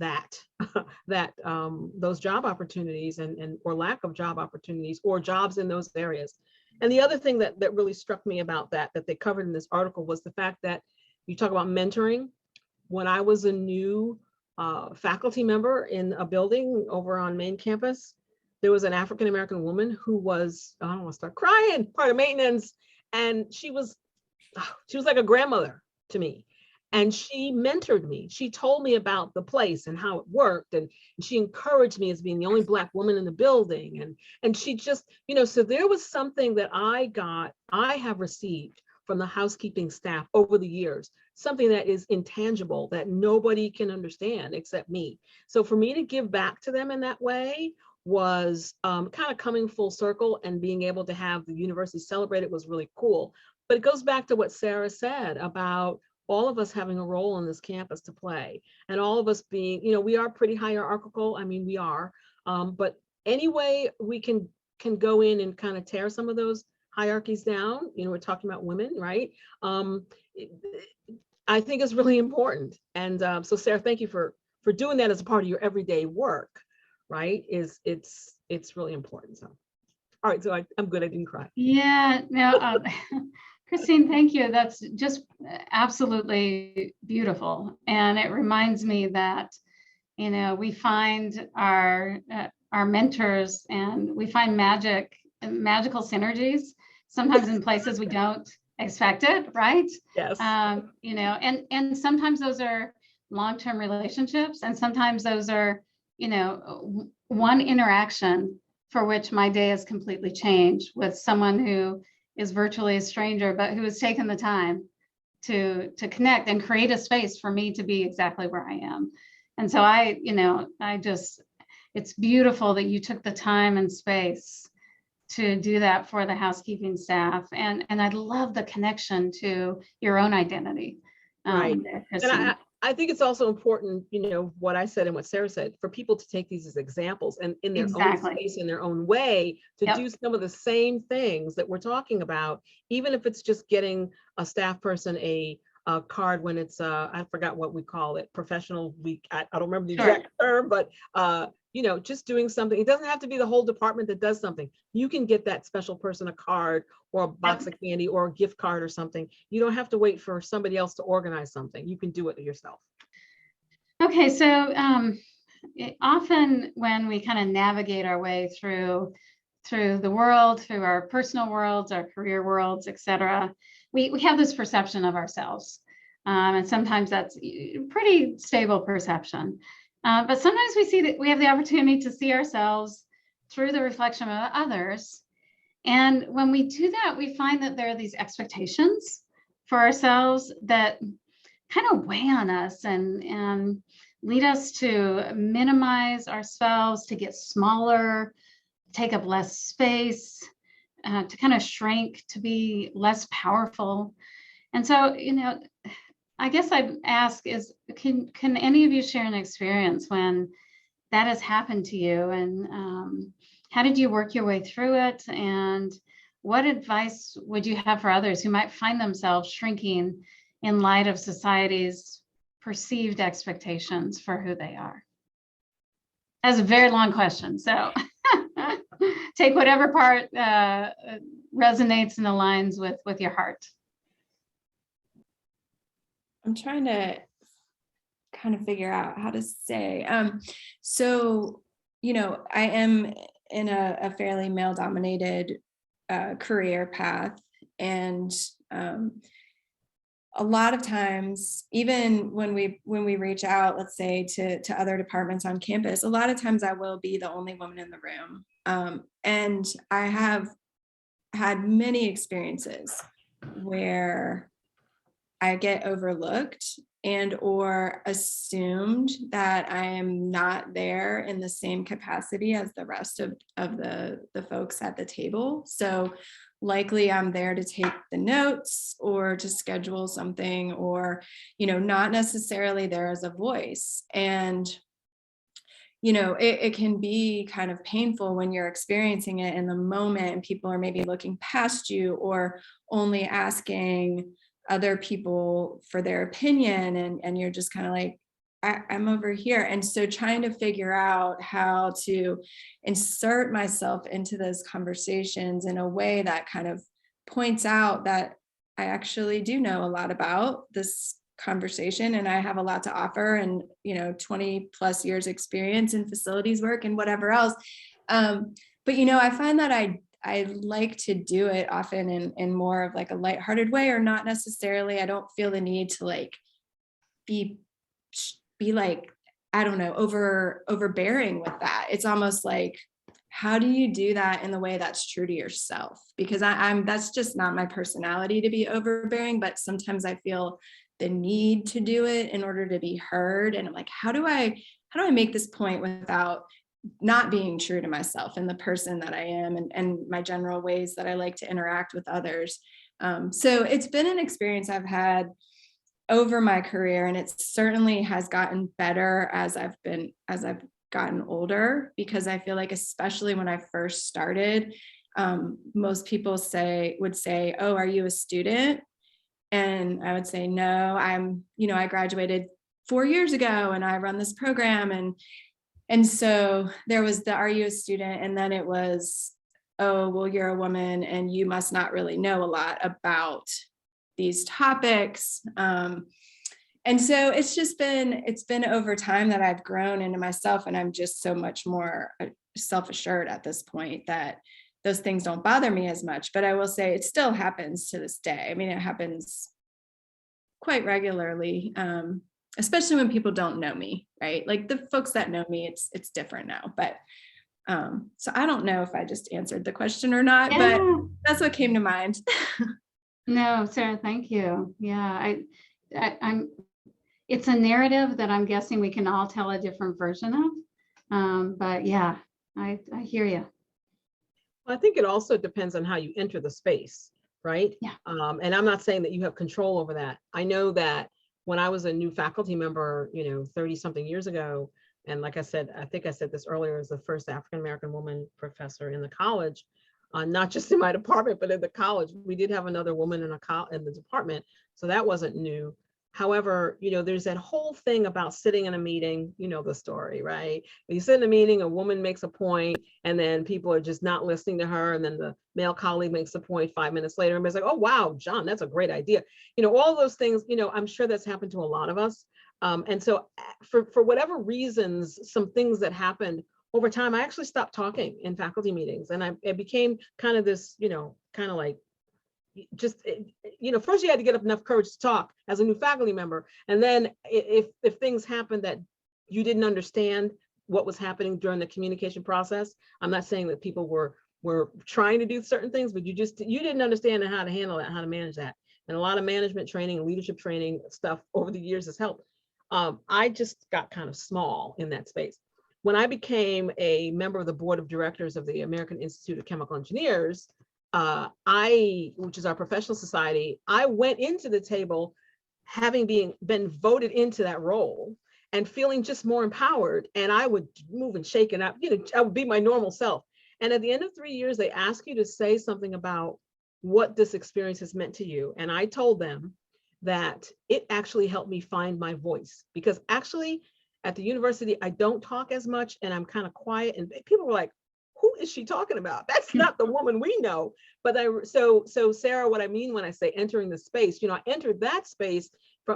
those job opportunities and or lack of job opportunities or jobs in those areas. And the other thing that really struck me about that they covered in this article was the fact that you talk about mentoring. When I was a new faculty member in a building over on main campus, there was an African-American woman who was, I don't want to start crying, part of maintenance. And she was like a grandmother to me. And she mentored me. She told me about the place and how it worked. And she encouraged me as being the only Black woman in the building. And she just, so there was something that I have received from the housekeeping staff over the years, something that is intangible, that nobody can understand except me. So for me to give back to them in that way was kind of coming full circle, and being able to have the university celebrate it was really cool. But it goes back to what Sarah said about all of us having a role on this campus to play, and all of us being, we are pretty hierarchical. I mean, we are, but any way we can go in and kind of tear some of those hierarchies down. We're talking about women, right? I think it's really important. And so Sarah, thank you for doing that as a part of your everyday work, right? It's really important. So, all right, so I'm good, I didn't cry. Yeah, no, Christine, thank you. That's just absolutely beautiful. And it reminds me that, you know, we find our mentors and we find magical synergies, sometimes in places we don't expect it, right? Yes. You know, and sometimes those are long-term relationships, and sometimes those are, you know, one interaction for which my day has completely changed with someone who is virtually a stranger, but who has taken the time to connect and create a space for me to be exactly where I am. And so it's beautiful that you took the time and space to do that for the housekeeping staff. And I love the connection to your own identity. Right. And I think it's also important, you know, what I said and what Sarah said, for people to take these as examples and in their own space, in their own way, to do some of the same things that we're talking about, even if it's just getting a staff person a card when it's I forgot what we call it, professional week. I don't remember the exact term, but you know, just doing something. It doesn't have to be the whole department that does something. You can get that special person a card or a box of candy or a gift card or something. You don't have to wait for somebody else to organize something. You can do it yourself. Okay, so often when we kind of navigate our way through the world, through our personal worlds, our career worlds, etc., we have this perception of ourselves. And sometimes that's a pretty stable perception. But sometimes we see that we have the opportunity to see ourselves through the reflection of others. And when we do that, we find that there are these expectations for ourselves that kind of weigh on us and lead us to minimize ourselves, to get smaller, take up less space, to kind of shrink, to be less powerful. And so, you know, I guess I'd ask is, can any of you share an experience when that has happened to you, and how did you work your way through it? And what advice would you have for others who might find themselves shrinking in light of society's perceived expectations for who they are? That's a very long question, so take whatever part resonates and aligns with your heart. I'm trying to kind of figure out how to say. So, you know, I am in a fairly male-dominated career path, and a lot of times, even when we reach out, let's say to other departments on campus, a lot of times I will be the only woman in the room, and I have had many experiences where I get overlooked and or assumed that I am not there in the same capacity as the rest of the folks at the table. So likely I'm there to take the notes or to schedule something, or, you know, not necessarily there as a voice. And, you know, it can be kind of painful when you're experiencing it in the moment and people are maybe looking past you or only asking other people for their opinion, and you're just kind of like, I'm over here. And so trying to figure out how to insert myself into those conversations in a way that kind of points out that I actually do know a lot about this conversation and I have a lot to offer, and, you know, 20 plus years experience in facilities work and whatever else. But, you know, I find that I like to do it often in more of like a lighthearted way, or not necessarily. I don't feel the need to like be like, I don't know, overbearing with that. It's almost like, how do you do that in the way that's true to yourself? Because I'm that's just not my personality to be overbearing, but sometimes I feel the need to do it in order to be heard. And I'm like, how do I make this point without not being true to myself and the person that I am, and my general ways that I like to interact with others. So it's been an experience I've had over my career, and it certainly has gotten better as I've gotten older, because I feel like, especially when I first started, most people would say, oh, are you a student? And I would say, no, I graduated 4 years ago and I run this program. And so there was the, are you a student? And then it was, oh, well, you're a woman and you must not really know a lot about these topics. And so it's been over time that I've grown into myself, and I'm just so much more self-assured at this point that those things don't bother me as much. But I will say it still happens to this day. I mean, it happens quite regularly, especially when people don't know me, right? Like the folks that know me, it's different now. But so I don't know if I just answered the question or not, but that's what came to mind. No, Sarah, thank you. Yeah, I'm. It's a narrative that I'm guessing we can all tell a different version of. But yeah, I hear you. Well, I think it also depends on how you enter the space, right? Yeah. And I'm not saying that you have control over that. I know that when I was a new faculty member, 30 something years ago, and like I said, I think I said this earlier, as the first African-American woman professor in the college, not just in my department, but in the college, we did have another woman in the department. So that wasn't new. However, there's that whole thing about sitting in a meeting, the story, right? When you sit in a meeting, a woman makes a point and then people are just not listening to her. And then the male colleague makes a point 5 minutes later and it's like, oh, wow, John, that's a great idea. All those things, I'm sure that's happened to a lot of us. And so for whatever reasons, some things that happened over time, I actually stopped talking in faculty meetings, and it became kind of this, kind of like, just, first you had to get up enough courage to talk as a new faculty member. And then if things happened that you didn't understand what was happening during the communication process, I'm not saying that people were trying to do certain things, but you didn't understand how to handle that, how to manage that. And a lot of management training and leadership training stuff over the years has helped. I just got kind of small in that space. When I became a member of the board of directors of the American Institute of Chemical Engineers, which is our professional society, I went into the table having been voted into that role and feeling just more empowered, and I would move and shake and I would be my normal self. And at the end of 3 years, they ask you to say something about what this experience has meant to you. And I told them that it actually helped me find my voice, because actually at the university, I don't talk as much and I'm kind of quiet, and people were like, who is she talking about? That's not the woman we know. But so Sarah, what I mean when I say entering the space, I entered that space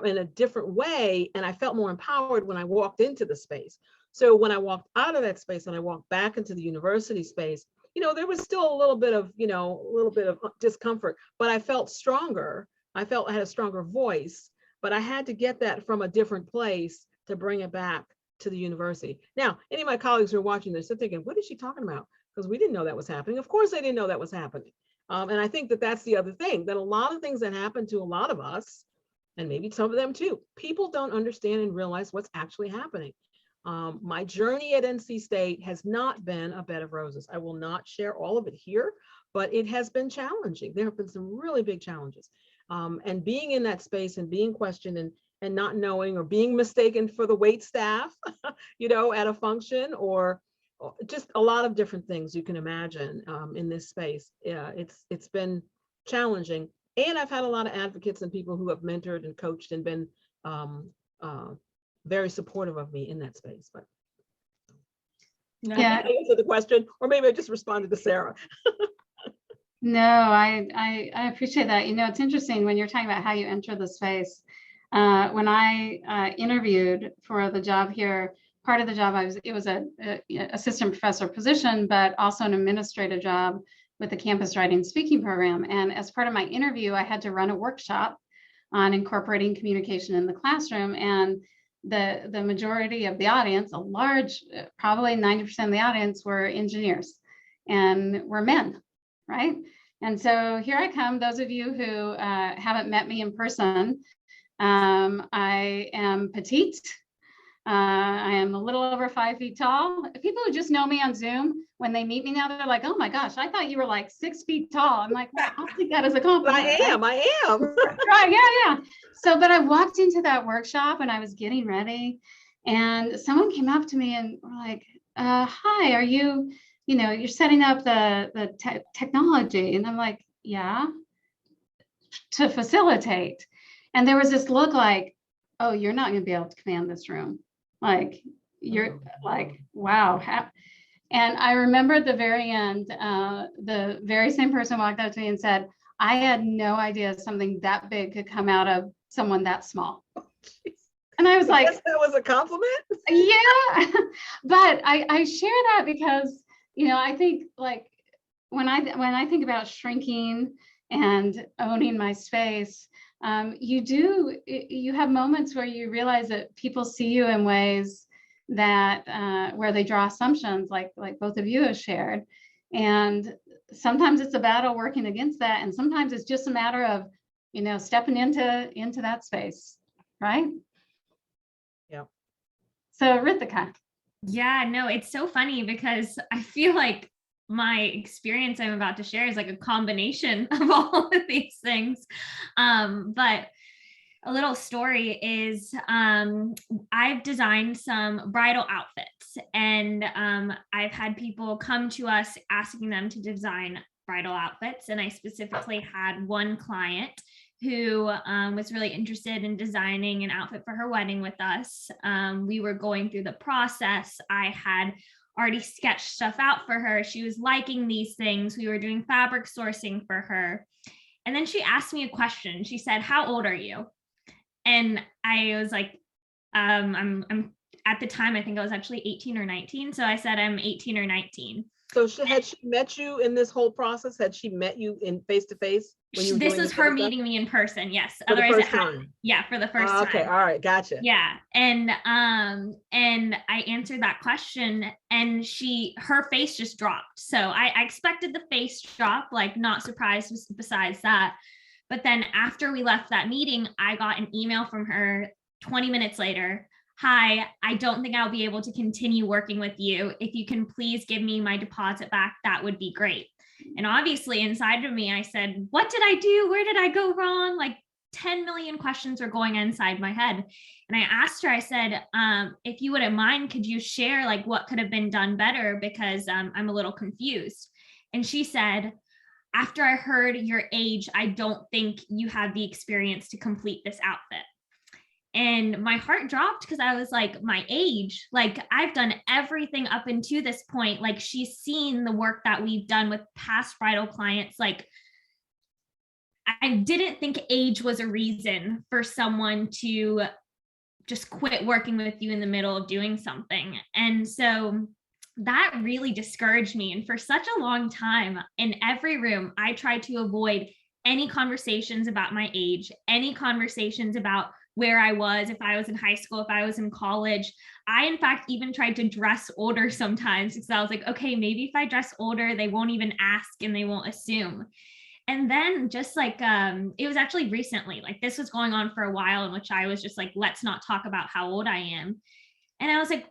in a different way, and I felt more empowered when I walked into the space. So when I walked out of that space and I walked back into the university space, there was still a little bit of discomfort, but I felt stronger. I felt I had a stronger voice, but I had to get that from a different place to bring it back to the university. Now, any of my colleagues who are watching this are thinking, what is she talking about? Because we didn't know that was happening. Of course, they didn't know that was happening. And I think that that's the other thing, that a lot of things that happen to a lot of us, and maybe some of them too, people don't understand and realize what's actually happening. My journey at NC State has not been a bed of roses. I will not share all of it here, but it has been challenging. There have been some really big challenges. And being in that space and being questioned and not knowing, or being mistaken for the wait staff, at a function, or just a lot of different things you can imagine in this space. Yeah, it's been challenging. And I've had a lot of advocates and people who have mentored and coached and been very supportive of me in that space. But yeah, I answered the question, or maybe I just responded to Sarah. No, I appreciate that. It's interesting when you're talking about how you enter the space. When I interviewed for the job here, part of the job it was a assistant professor position, but also an administrative job with the campus writing speaking program. And as part of my interview, I had to run a workshop on incorporating communication in the classroom. And the majority of the audience, a large, probably 90% of the audience, were engineers and were men, right? And so here I come. Those of you who haven't met me in person, I am petite. I am a little over 5 feet tall. People who just know me on Zoom, when they meet me now, they're like, oh my gosh, I thought you were like 6 feet tall. I'm like, well, I'll take that as a compliment. I am. Right, yeah. So, but I walked into that workshop and I was getting ready, and someone came up to me and were like, hi, are you, you're setting up the technology? And I'm like, yeah. to facilitate. And there was this look like, oh, you're not going to be able to command this room. Like, you're like, wow. And I remember at the very end, the very same person walked up to me and said, I had no idea something that big could come out of someone that small. And I was like, that was a compliment. Yeah. But I share that because, you know, I think like when I think about shrinking and owning my space, you have moments where you realize that people see you in ways that where they draw assumptions like both of you have shared. And sometimes it's a battle working against that. And sometimes it's just a matter of, you know, stepping into that space, right? Yeah. So Ritika. Yeah, no, it's so funny because I feel like my experience I'm about to share is like a combination of all of these things. But a little story is I've designed some bridal outfits, and I've had people come to us asking them to design bridal outfits. And I specifically had one client who was really interested in designing an outfit for her wedding with us. We were going through the process. I had already sketched stuff out for her. She was liking these things. We were doing fabric sourcing for her. And then she asked me a question. She said, "How old are you?" And I was like, I'm at the time, I think I was actually 18 or 19. So I said, I'm 18 or 19. So had she met you in this whole process? Had she met you in face to face? This was her meeting me in person. Yes. For the Otherwise, first time. Yeah, for the first time. Okay. All right. Gotcha. Yeah. And I answered that question, and her face just dropped. So I expected the face drop, like not surprised besides that. But then after we left that meeting, I got an email from her 20 minutes later. "Hi, I don't think I'll be able to continue working with you. If you can please give me my deposit back, that would be great." And obviously inside of me, I said, what did I do? Where did I go wrong? Like 10 million questions were going inside my head. And I asked her, I said, if you wouldn't mind, could you share like what could have been done better? Because I'm a little confused. And she said, "After I heard your age, I don't think you have the experience to complete this outfit." And my heart dropped because I was like, my age, like I've done everything up until this point. Like she's seen the work that we've done with past bridal clients. Like I didn't think age was a reason for someone to just quit working with you in the middle of doing something. And so that really discouraged me. And for such a long time in every room, I tried to avoid any conversations about my age, any conversations about where I was, if I was in high school, if I was in college. I, in fact, even tried to dress older sometimes because I was like, okay, maybe if I dress older, they won't even ask and they won't assume. And then just like, it was actually recently, like this was going on for a while in which I was just like, let's not talk about how old I am. And I was like,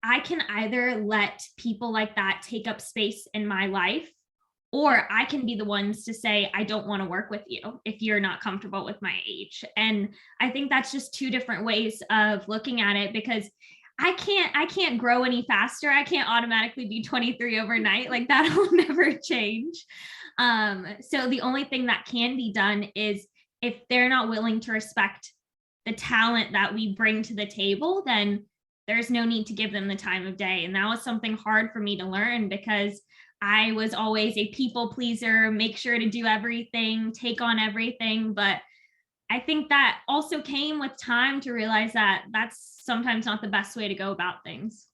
I can either let people like that take up space in my life, or I can be the ones to say, I don't want to work with you if you're not comfortable with my age. And I think that's just two different ways of looking at it, because I can't grow any faster. I can't automatically be 23 overnight. Like that'll never change. So the only thing that can be done is if they're not willing to respect the talent that we bring to the table, then there's no need to give them the time of day. And that was something hard for me to learn because I was always a people pleaser, make sure to do everything, take on everything. But I think that also came with time to realize that that's sometimes not the best way to go about things.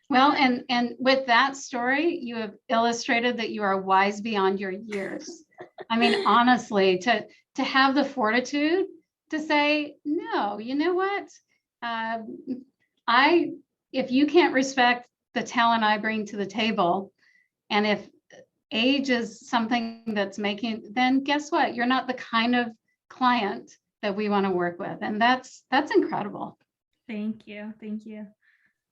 Well, and with that story, you have illustrated that you are wise beyond your years. I mean, honestly, to have the fortitude to say, no, you know what? If you can't respect the talent I bring to the table, and if age is something that's making, then guess what? You're not the kind of client that we want to work with. And that's incredible. Thank you. Thank you.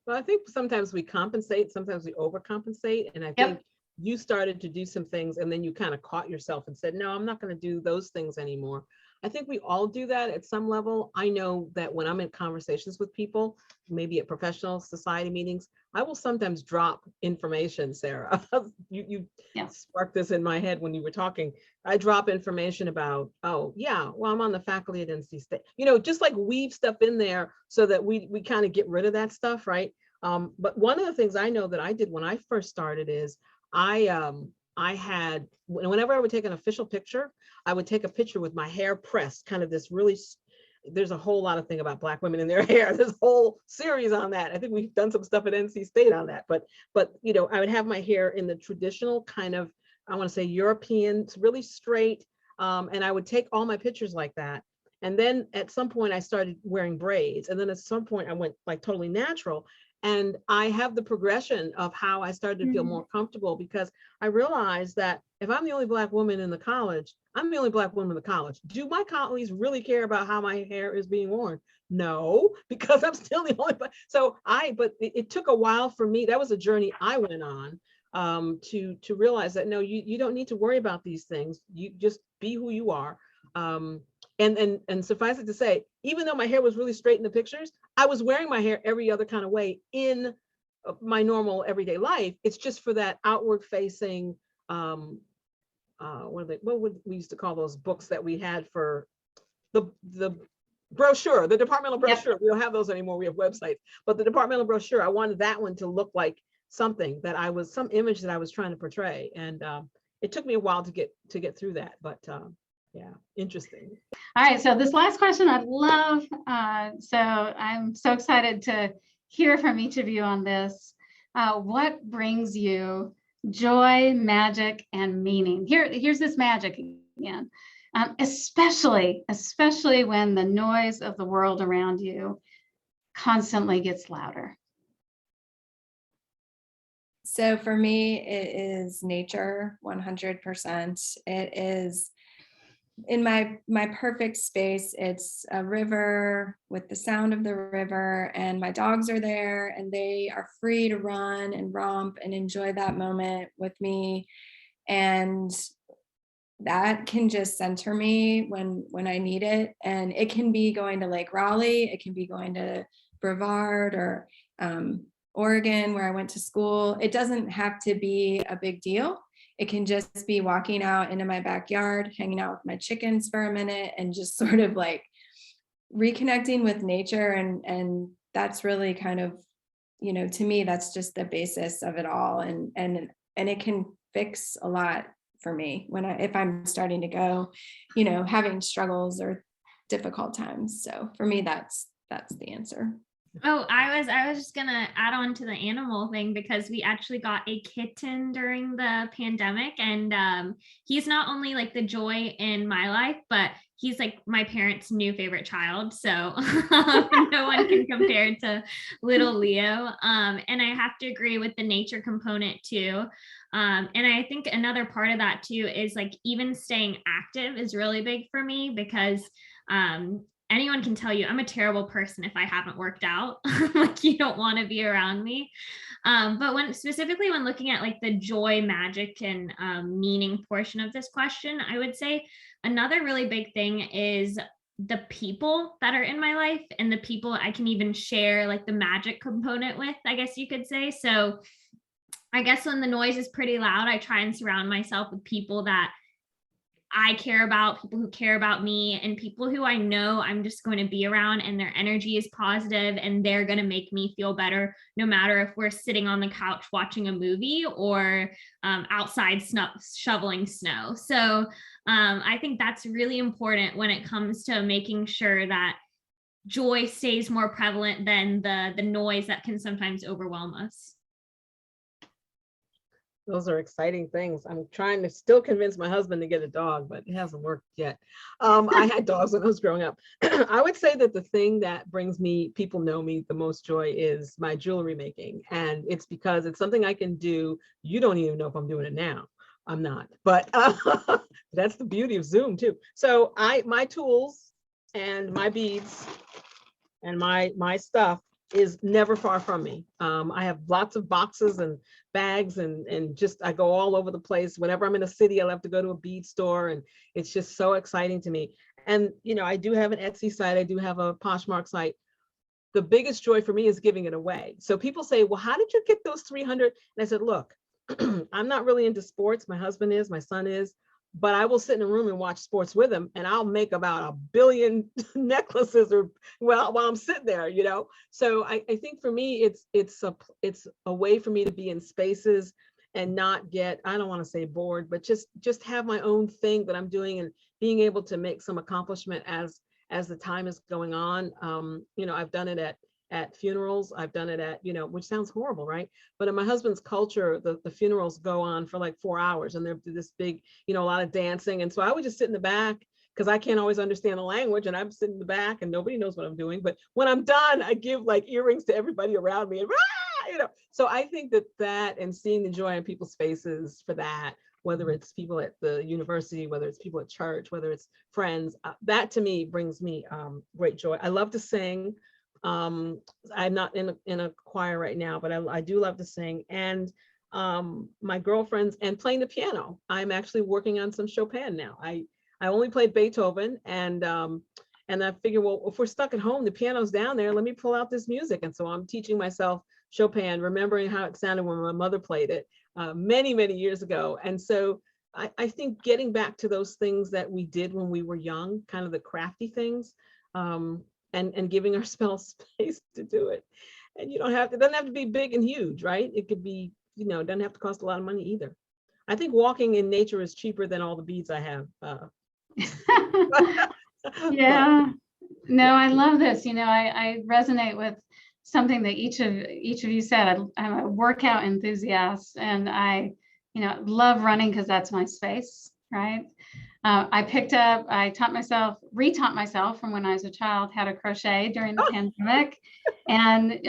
Well, I think sometimes we compensate, sometimes we overcompensate. And I think you started to do some things and then you kind of caught yourself and said, no, I'm not going to do those things anymore. I think we all do that at some level. I know that when I'm in conversations with people, maybe at professional society meetings, I will sometimes drop information, Sarah. you sparked this in my head when you were talking. I drop information about, oh yeah, well, I'm on the faculty at NC State. Just like weave stuff in there so that we kind of get rid of that stuff, right? But one of the things I know that I did when I first started is I had, whenever I would take an official picture, I would take a picture with my hair pressed, kind of this really, there's a whole lot of thing about Black women and their hair. There's a whole series on that. I think we've done some stuff at NC State on that, but I would have my hair in the traditional kind of, I want to say European, it's really straight. And I would take all my pictures like that. And then at some point I started wearing braids. And then at some point I went like totally natural. And I have the progression of how I started to feel more comfortable, because I realized that if I'm the only Black woman in the college, I'm the only Black woman in the college. Do my colleagues really care about how my hair is being worn? No, because I'm still the only. But it took a while for me. That was a journey I went on to realize that no, you don't need to worry about these things. You just be who you are. And suffice it to say, even though my hair was really straight in the pictures, I was wearing my hair every other kind of way in my normal everyday life. It's just for that outward facing, what would we used to call those books that we had for the brochure, the departmental brochure. Yep. We don't have those anymore. We have websites, but the departmental brochure, I wanted that one to look like something that some image that I was trying to portray. And it took me a while to get through that, but yeah, interesting. All right, so this last question I'd love, so I'm so excited to hear from each of you on this. What brings you joy, magic, and meaning? Here's this magic again, especially when the noise of the world around you constantly gets louder. So for me, it is nature, 100%. It is in my perfect space. It's a river with the sound of the river, and my dogs are there and they are free to run and romp and enjoy that moment with me. And that can just center me when I need it. And it can be going to Lake Raleigh, it can be going to Brevard or Oregon, where I went to school. It doesn't have to be a big deal. It can just be walking out into my backyard, hanging out with my chickens for a minute, and just sort of like reconnecting with nature. And that's really kind of, to me, that's just the basis of it all. And it can fix a lot for me if I'm starting to go, having struggles or difficult times. So for me, that's the answer. Oh, I was just gonna add on to the animal thing, because we actually got a kitten during the pandemic, and he's not only like the joy in my life, but he's like my parents' new favorite child. So no one can compare to little Leo. And I have to agree with the nature component too. And I think another part of that too is like even staying active is really big for me, because anyone can tell you I'm a terrible person if I haven't worked out. Like, you don't want to be around me. But specifically when looking at like the joy, magic, and meaning portion of this question, I would say another really big thing is the people that are in my life, and the people I can even share like the magic component with, I guess you could say. So I guess when the noise is pretty loud, I try and surround myself with people that I care about, people who care about me, and people who I know I'm just going to be around, and their energy is positive and they're going to make me feel better, no matter if we're sitting on the couch watching a movie or outside shoveling snow. So I think that's really important when it comes to making sure that joy stays more prevalent than the noise that can sometimes overwhelm us. Those are exciting things. I'm trying to still convince my husband to get a dog, but it hasn't worked yet. I had dogs when I was growing up. I would say that the thing that brings people know me the most joy is my jewelry making. And it's because it's something I can do. You don't even know if I'm doing it now. I'm not, but that's the beauty of Zoom too. So my tools and my beads and my stuff is never far from me. I have lots of boxes and bags and just, I go all over the place. Whenever I'm in a city, I'll have to go to a bead store, and it's just so exciting to me. And, I do have an Etsy site. I do have a Poshmark site. The biggest joy for me is giving it away. So people say, well, how did you get those 300? And I said, look, I'm not really into sports. My husband is, my son is, but I will sit in a room and watch sports with him, and I'll make about 1 billion necklaces while I'm sitting there, So I think for me, it's a way for me to be in spaces and not get, I don't want to say bored, but just have my own thing that I'm doing, and being able to make some accomplishment as the time is going on. I've done it at funerals. I've done it at, which sounds horrible, right? But in my husband's culture, the funerals go on for like 4 hours, and they're this big, a lot of dancing. And so I would just sit in the back, because I can't always understand the language, and I'm sitting in the back and nobody knows what I'm doing. But when I'm done, I give like earrings to everybody around me, and so I think that and seeing the joy in people's faces for that, whether it's people at the university, whether it's people at church, whether it's friends, that to me brings me great joy. I love to sing. I'm not in a choir right now, but I do love to sing. And my girlfriends, and playing the piano. I'm actually working on some Chopin now. I only played Beethoven, and I figure, well, if we're stuck at home, the piano's down there, let me pull out this music. And so I'm teaching myself Chopin, remembering how it sounded when my mother played it many, many years ago. And so I think getting back to those things that we did when we were young, kind of the crafty things, and giving ourselves space to do it. And it doesn't have to be big and huge, right? It could be, it doesn't have to cost a lot of money either. I think walking in nature is cheaper than all the beads I have. Yeah, no, I love this. I resonate with something that each of you said. I'm a workout enthusiast, and I love running because that's my space, right? I retaught myself from when I was a child how to crochet during the pandemic, and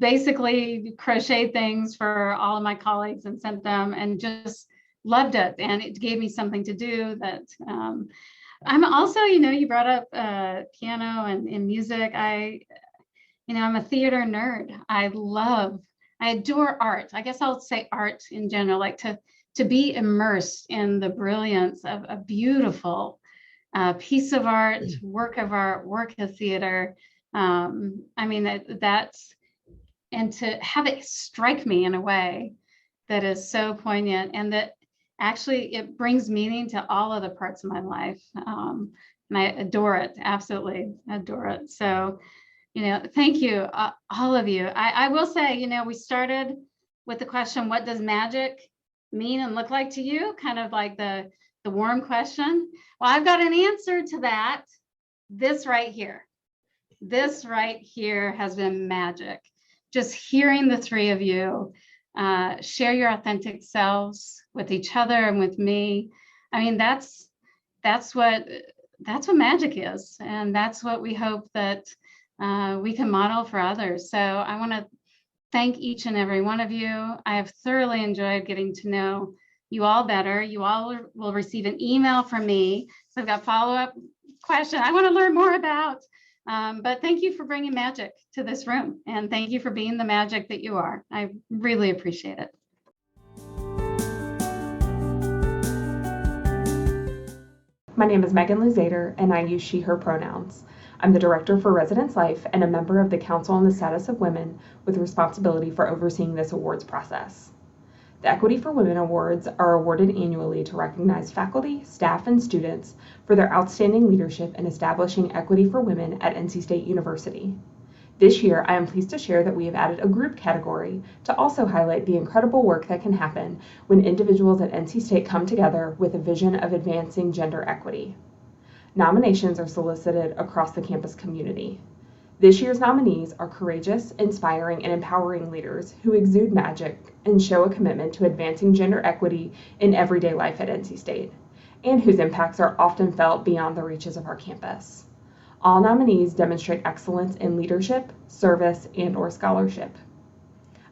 basically crocheted things for all of my colleagues and sent them, and just loved it. And it gave me something to do that. I'm also, you brought up piano and music. I'm a theater nerd. I adore art. I guess I'll say art in general, like to be immersed in the brilliance of a beautiful piece of art, work of theater. That's, and to have it strike me in a way that is so poignant, and that actually it brings meaning to all other parts of my life. And I adore it, absolutely adore it. So, thank you, all of you. I will say, we started with the question, what does magic mean and look like to you? Kind of like the warm question. Well, I've got an answer to that. This right here has been magic. Just hearing the three of you share your authentic selves with each other and with me. That's what magic is, and that's what we hope that we can model for others. So I want to thank each and every one of you. I have thoroughly enjoyed getting to know you all better. You all will receive an email from me. So I've got follow-up question I want to learn more about. But thank you for bringing magic to this room, and thank you for being the magic that you are. I really appreciate it. My name is Megan Luzader, and I use she, her pronouns. I'm the Director for Residence Life and a member of the Council on the Status of Women with responsibility for overseeing this awards process. The Equity for Women Awards are awarded annually to recognize faculty, staff, and students for their outstanding leadership in establishing equity for women at NC State University. This year, I am pleased to share that we have added a group category to also highlight the incredible work that can happen when individuals at NC State come together with a vision of advancing gender equity. Nominations are solicited across the campus community. This year's nominees are courageous, inspiring, and empowering leaders who exude magic and show a commitment to advancing gender equity in everyday life at NC State, and whose impacts are often felt beyond the reaches of our campus. All nominees demonstrate excellence in leadership, service, and/or scholarship.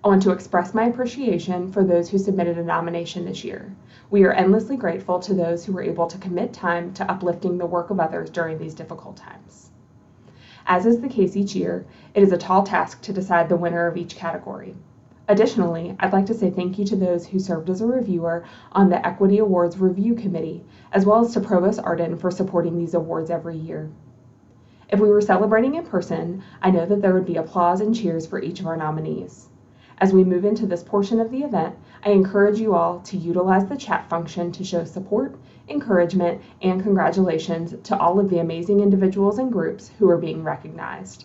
I want to express my appreciation for those who submitted a nomination this year. We are endlessly grateful to those who were able to commit time to uplifting the work of others during these difficult times. As is the case each year, it is a tall task to decide the winner of each category. Additionally, I'd like to say thank you to those who served as a reviewer on the Equity Awards Review Committee, as well as to Provost Arden for supporting these awards every year. If we were celebrating in person, I know that there would be applause and cheers for each of our nominees. As we move into this portion of the event, I encourage you all to utilize the chat function to show support, encouragement, and congratulations to all of the amazing individuals and groups who are being recognized.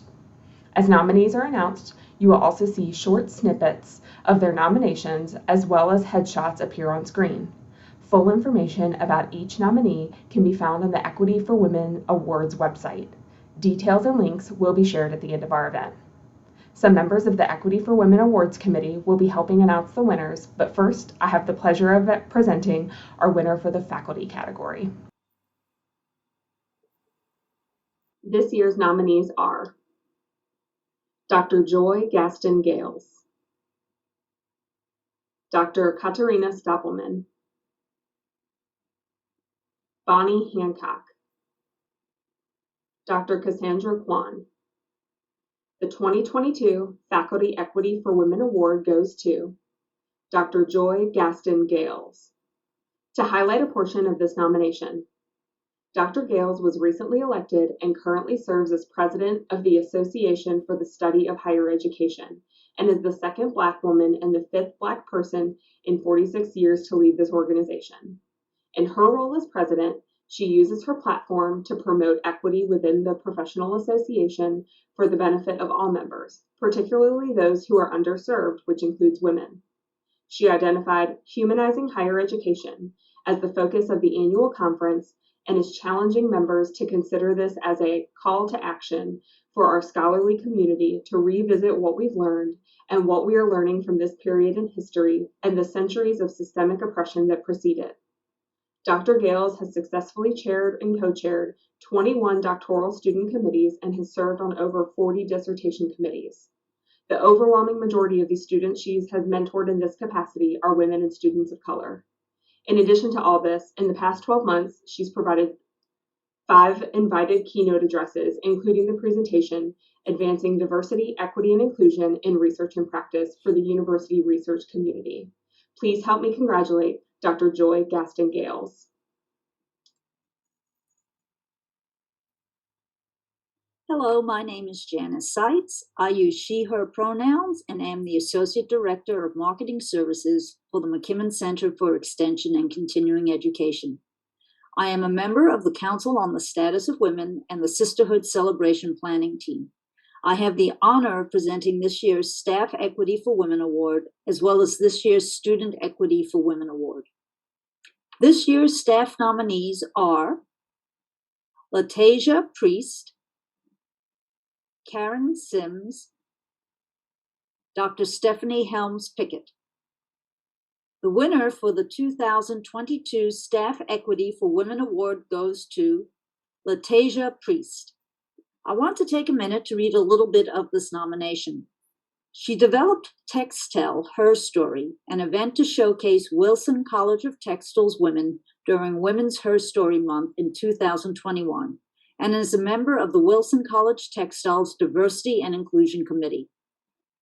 As nominees are announced, you will also see short snippets of their nominations as well as headshots appear on screen. Full information about each nominee can be found on the Equity for Women Awards website. Details and links will be shared at the end of our event. Some members of the Equity for Women Awards Committee will be helping announce the winners, but first, I have the pleasure of presenting our winner for the faculty category. This year's nominees are Dr. Joy Gaston Gales, Dr. Katarina Stoppelman, Bonnie Hancock, Dr. Cassandra Kwan. The 2022 Faculty Equity for Women Award goes to Dr. Joy Gaston Gales. To highlight a portion of this nomination, Dr. Gales was recently elected and currently serves as president of the Association for the Study of Higher Education and is the second Black woman and the fifth Black person in 46 years to lead this organization. In her role as president, she uses her platform to promote equity within the professional association for the benefit of all members, particularly those who are underserved, which includes women. She identified humanizing higher education as the focus of the annual conference and is challenging members to consider this as a call to action for our scholarly community to revisit what we've learned and what we are learning from this period in history and the centuries of systemic oppression that preceded. Dr. Gales has successfully chaired and co-chaired 21 doctoral student committees and has served on over 40 dissertation committees. The overwhelming majority of these students she has mentored in this capacity are women and students of color. In addition to all this, in the past 12 months, she's provided 5 invited keynote addresses, including the presentation, Advancing Diversity, Equity, and Inclusion in Research and Practice for the University Research Community. Please help me congratulate Dr. Joy Gaston Gales. Hello, my name is Janice Seitz. I use she, her pronouns and am the Associate Director of Marketing Services for the McKimmon Center for Extension and Continuing Education. I am a member of the Council on the Status of Women and the Sisterhood Celebration Planning Team. I have the honor of presenting this year's Staff Equity for Women Award, as well as this year's Student Equity for Women Award. This year's staff nominees are LaTasia Priest, Karen Sims, Dr. Stephanie Helms Pickett. The winner for the 2022 Staff Equity for Women Award goes to LaTasia Priest. I want to take a minute to read a little bit of this nomination. She developed Textile, Her Story, an event to showcase Wilson College of Textiles women during Women's Her Story Month in 2021, and is a member of the Wilson College Textiles Diversity and Inclusion Committee.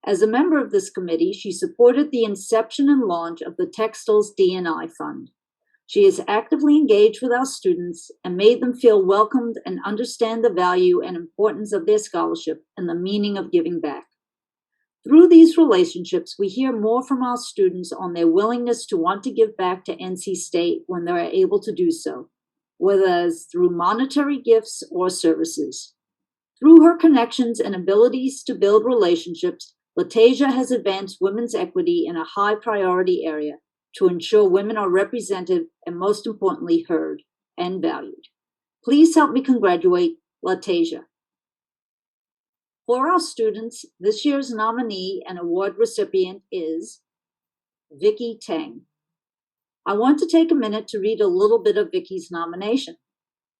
As a member of this committee, she supported the inception and launch of the Textiles D&I Fund. She is actively engaged with our students and made them feel welcomed and understand the value and importance of their scholarship and the meaning of giving back. Through these relationships, we hear more from our students on their willingness to want to give back to NC State when they are able to do so, whether it's through monetary gifts or services. Through her connections and abilities to build relationships, LaTasia has advanced women's equity in a high priority area to ensure women are represented and, most importantly, heard and valued. Please help me congratulate LaTasia. For our students, this year's nominee and award recipient is Vicki Tang. I want to take a minute to read a little bit of Vicki's nomination.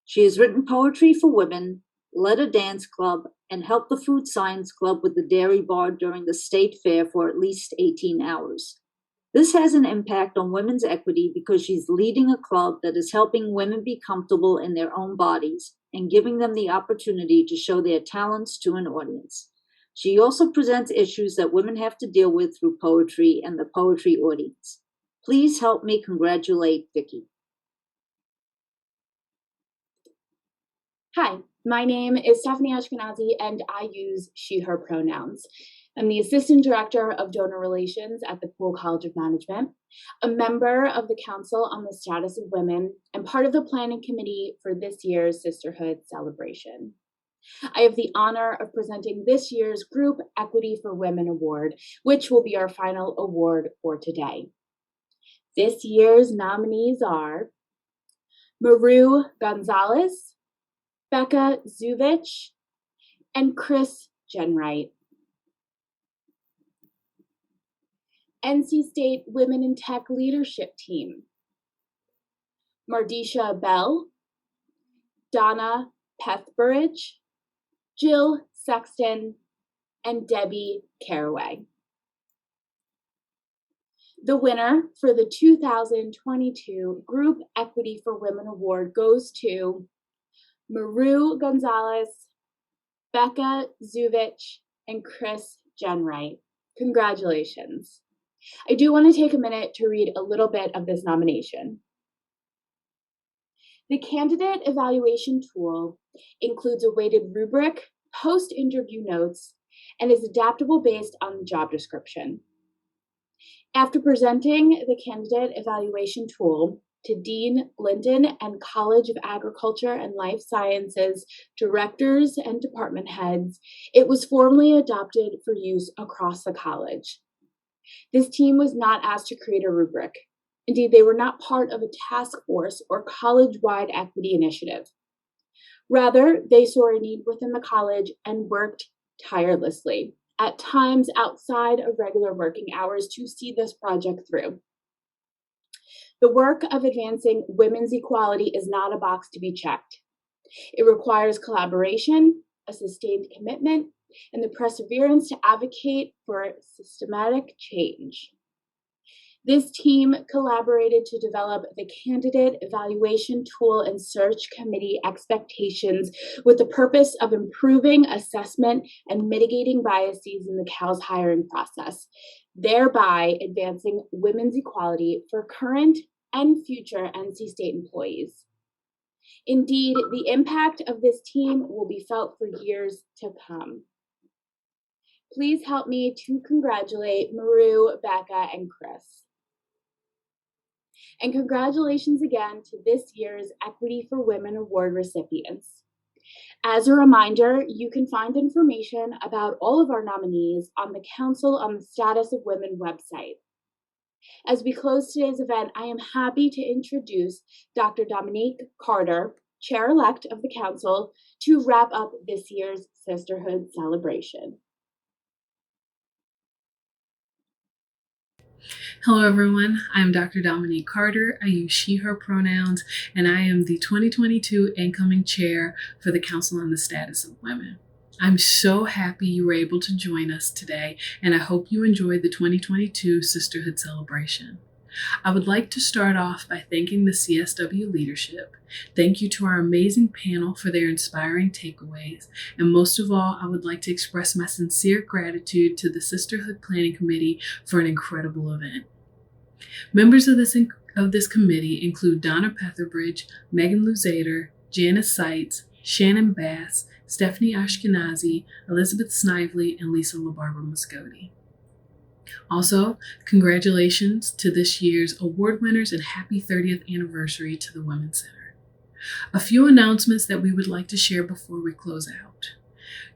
She has written poetry for women, led a dance club, and helped the Food Science Club with the dairy bar during the state fair for at least 18 hours. This has an impact on women's equity because she's leading a club that is helping women be comfortable in their own bodies and giving them the opportunity to show their talents to an audience. She also presents issues that women have to deal with through poetry and the poetry audience. Please help me congratulate Vicki. Hi, my name is Stephanie Ashkenazi, and I use she, her pronouns. I'm the Assistant Director of Donor Relations at the Poole College of Management, a member of the Council on the Status of Women, and part of the planning committee for this year's Sisterhood Celebration. I have the honor of presenting this year's Group Equity for Women Award, which will be our final award for today. This year's nominees are Maru Gonzalez, Becca Zuvich, and Chris Jenwright. NC State Women in Tech Leadership Team, Mardisha Bell, Donna Pethbridge, Jill Sexton, and Debbie Caraway. The winner for the 2022 Group Equity for Women Award goes to Maru Gonzalez, Becca Zuvich, and Chris Jenwright. Congratulations. I do want to take a minute to read a little bit of this nomination. The candidate evaluation tool includes a weighted rubric, post-interview notes, and is adaptable based on the job description. After presenting the candidate evaluation tool to Dean Linden and College of Agriculture and Life Sciences directors and department heads, it was formally adopted for use across the college. This team was not asked to create a rubric. Indeed, they were not part of a task force or college-wide equity initiative. Rather, they saw a need within the college and worked tirelessly, at times outside of regular working hours, to see this project through. The work of advancing women's equality is not a box to be checked. It requires collaboration, a sustained commitment, and the perseverance to advocate for systematic change. This team collaborated to develop the candidate evaluation tool and search committee expectations with the purpose of improving assessment and mitigating biases in the CAL's hiring process, thereby advancing women's equality for current and future NC State employees. Indeed, the impact of this team will be felt for years to come. Please help me to congratulate Maru, Becca, and Chris. And congratulations again to this year's Equity for Women Award recipients. As a reminder, you can find information about all of our nominees on the Council on the Status of Women website. As we close today's event, I am happy to introduce Dr. Dominique Carter, Chair-elect of the Council, to wrap up this year's Sisterhood Celebration. Hello everyone, I'm Dr. Dominique Carter. I use she, her pronouns, and I am the 2022 incoming chair for the Council on the Status of Women. I'm so happy you were able to join us today, and I hope you enjoyed the 2022 Sisterhood Celebration. I would like to start off by thanking the CSW leadership. Thank you to our amazing panel for their inspiring takeaways. And most of all, I would like to express my sincere gratitude to the Sisterhood Planning Committee for an incredible event. Members of this committee include Donna Petherbridge, Megan Luzader, Janice Seitz, Shannon Bass, Stephanie Ashkenazi, Elizabeth Snively, and Lisa LaBarbara Muscotti. Also, congratulations to this year's award winners and happy 30th anniversary to the Women's Center. A few announcements that we would like to share before we close out.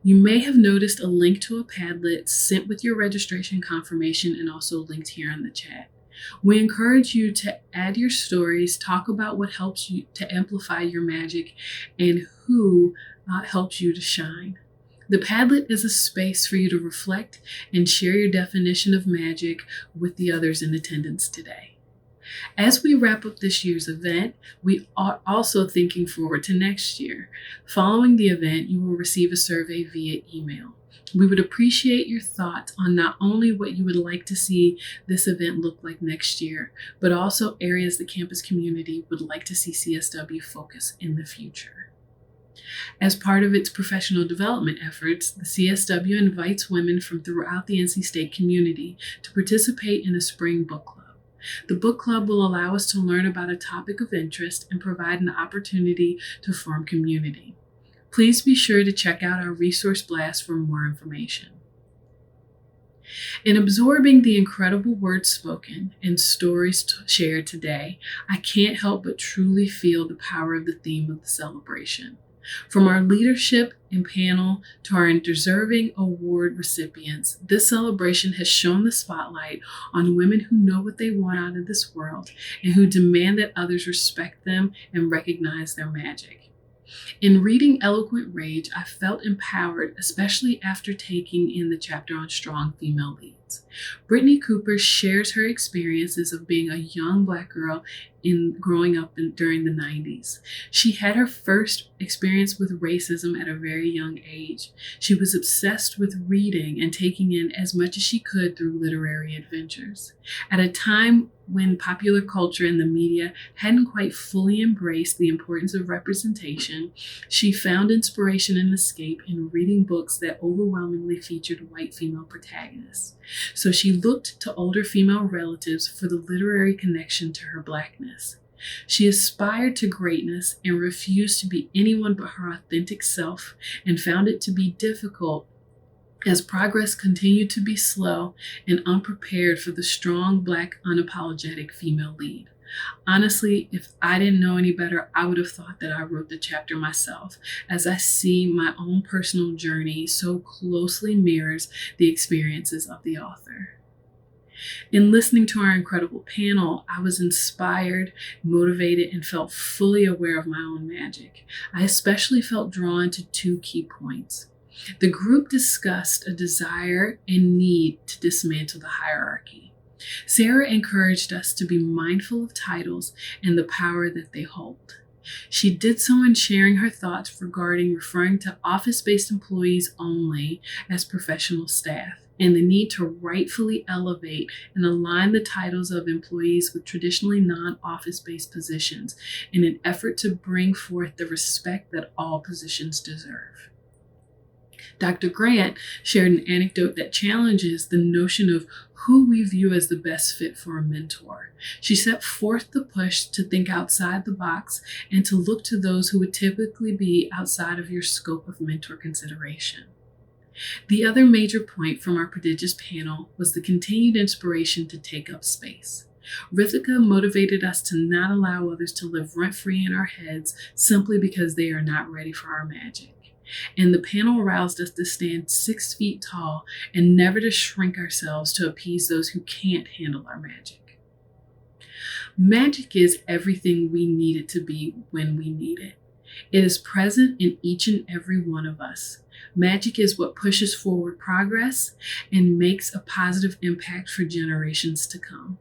You may have noticed a link to a Padlet sent with your registration confirmation and also linked here in the chat. We encourage you to add your stories, talk about what helps you to amplify your magic, and who helps you to shine. The Padlet is a space for you to reflect and share your definition of magic with the others in attendance today. As we wrap up this year's event, we are also thinking forward to next year. Following the event, you will receive a survey via email. We would appreciate your thoughts on not only what you would like to see this event look like next year, but also areas the campus community would like to see CSW focus in the future. As part of its professional development efforts, the CSW invites women from throughout the NC State community to participate in a spring book club. The book club will allow us to learn about a topic of interest and provide an opportunity to form community. Please be sure to check out our resource blast for more information. In absorbing the incredible words spoken and stories shared today, I can't help but truly feel the power of the theme of the celebration. From our leadership and panel to our deserving award recipients, this celebration has shone the spotlight on women who know what they want out of this world and who demand that others respect them and recognize their magic. In reading Eloquent Rage, I felt empowered, especially after taking in the chapter on strong female leads. Brittany Cooper shares her experiences of being a young Black girl growing up during the 90s. She had her first experience with racism at a very young age. She was obsessed with reading and taking in as much as she could through literary adventures. At a time when popular culture and the media hadn't quite fully embraced the importance of representation, she found inspiration and escape in reading books that overwhelmingly featured white female protagonists. So she looked to older female relatives for the literary connection to her Blackness. She aspired to greatness and refused to be anyone but her authentic self, and found it to be difficult as progress continued to be slow and unprepared for the strong Black unapologetic female lead. Honestly, if I didn't know any better, I would have thought that I wrote the chapter myself, as I see my own personal journey so closely mirrors the experiences of the author. In listening to our incredible panel, I was inspired, motivated, and felt fully aware of my own magic. I especially felt drawn to two key points. The group discussed a desire and need to dismantle the hierarchy. Sarah encouraged us to be mindful of titles and the power that they hold. She did so in sharing her thoughts regarding referring to office-based employees only as professional staff, and the need to rightfully elevate and align the titles of employees with traditionally non-office-based positions in an effort to bring forth the respect that all positions deserve. Dr. Grant shared an anecdote that challenges the notion of who we view as the best fit for a mentor. She set forth the push to think outside the box and to look to those who would typically be outside of your scope of mentor consideration. The other major point from our prodigious panel was the continued inspiration to take up space. Rithika motivated us to not allow others to live rent-free in our heads simply because they are not ready for our magic. And the panel aroused us to stand 6 feet tall and never to shrink ourselves to appease those who can't handle our magic. Magic is everything we need it to be when we need it. It is present in each and every one of us. Magic is what pushes forward progress and makes a positive impact for generations to come.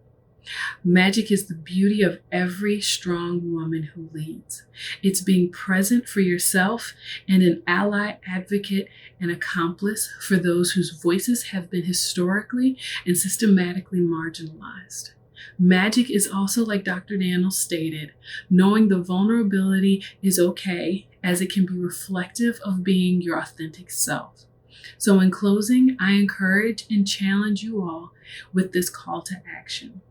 Magic is the beauty of every strong woman who leads. It's being present for yourself and an ally, advocate, and accomplice for those whose voices have been historically and systematically marginalized. Magic is also, like Dr. Daniel stated, knowing the vulnerability is okay, as it can be reflective of being your authentic self. So in closing, I encourage and challenge you all with this call to action.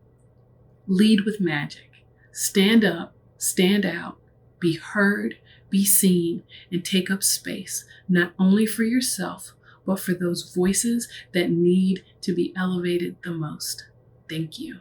Lead with magic. Stand up, stand out, be heard, be seen, and take up space, not only for yourself, but for those voices that need to be elevated the most. Thank you.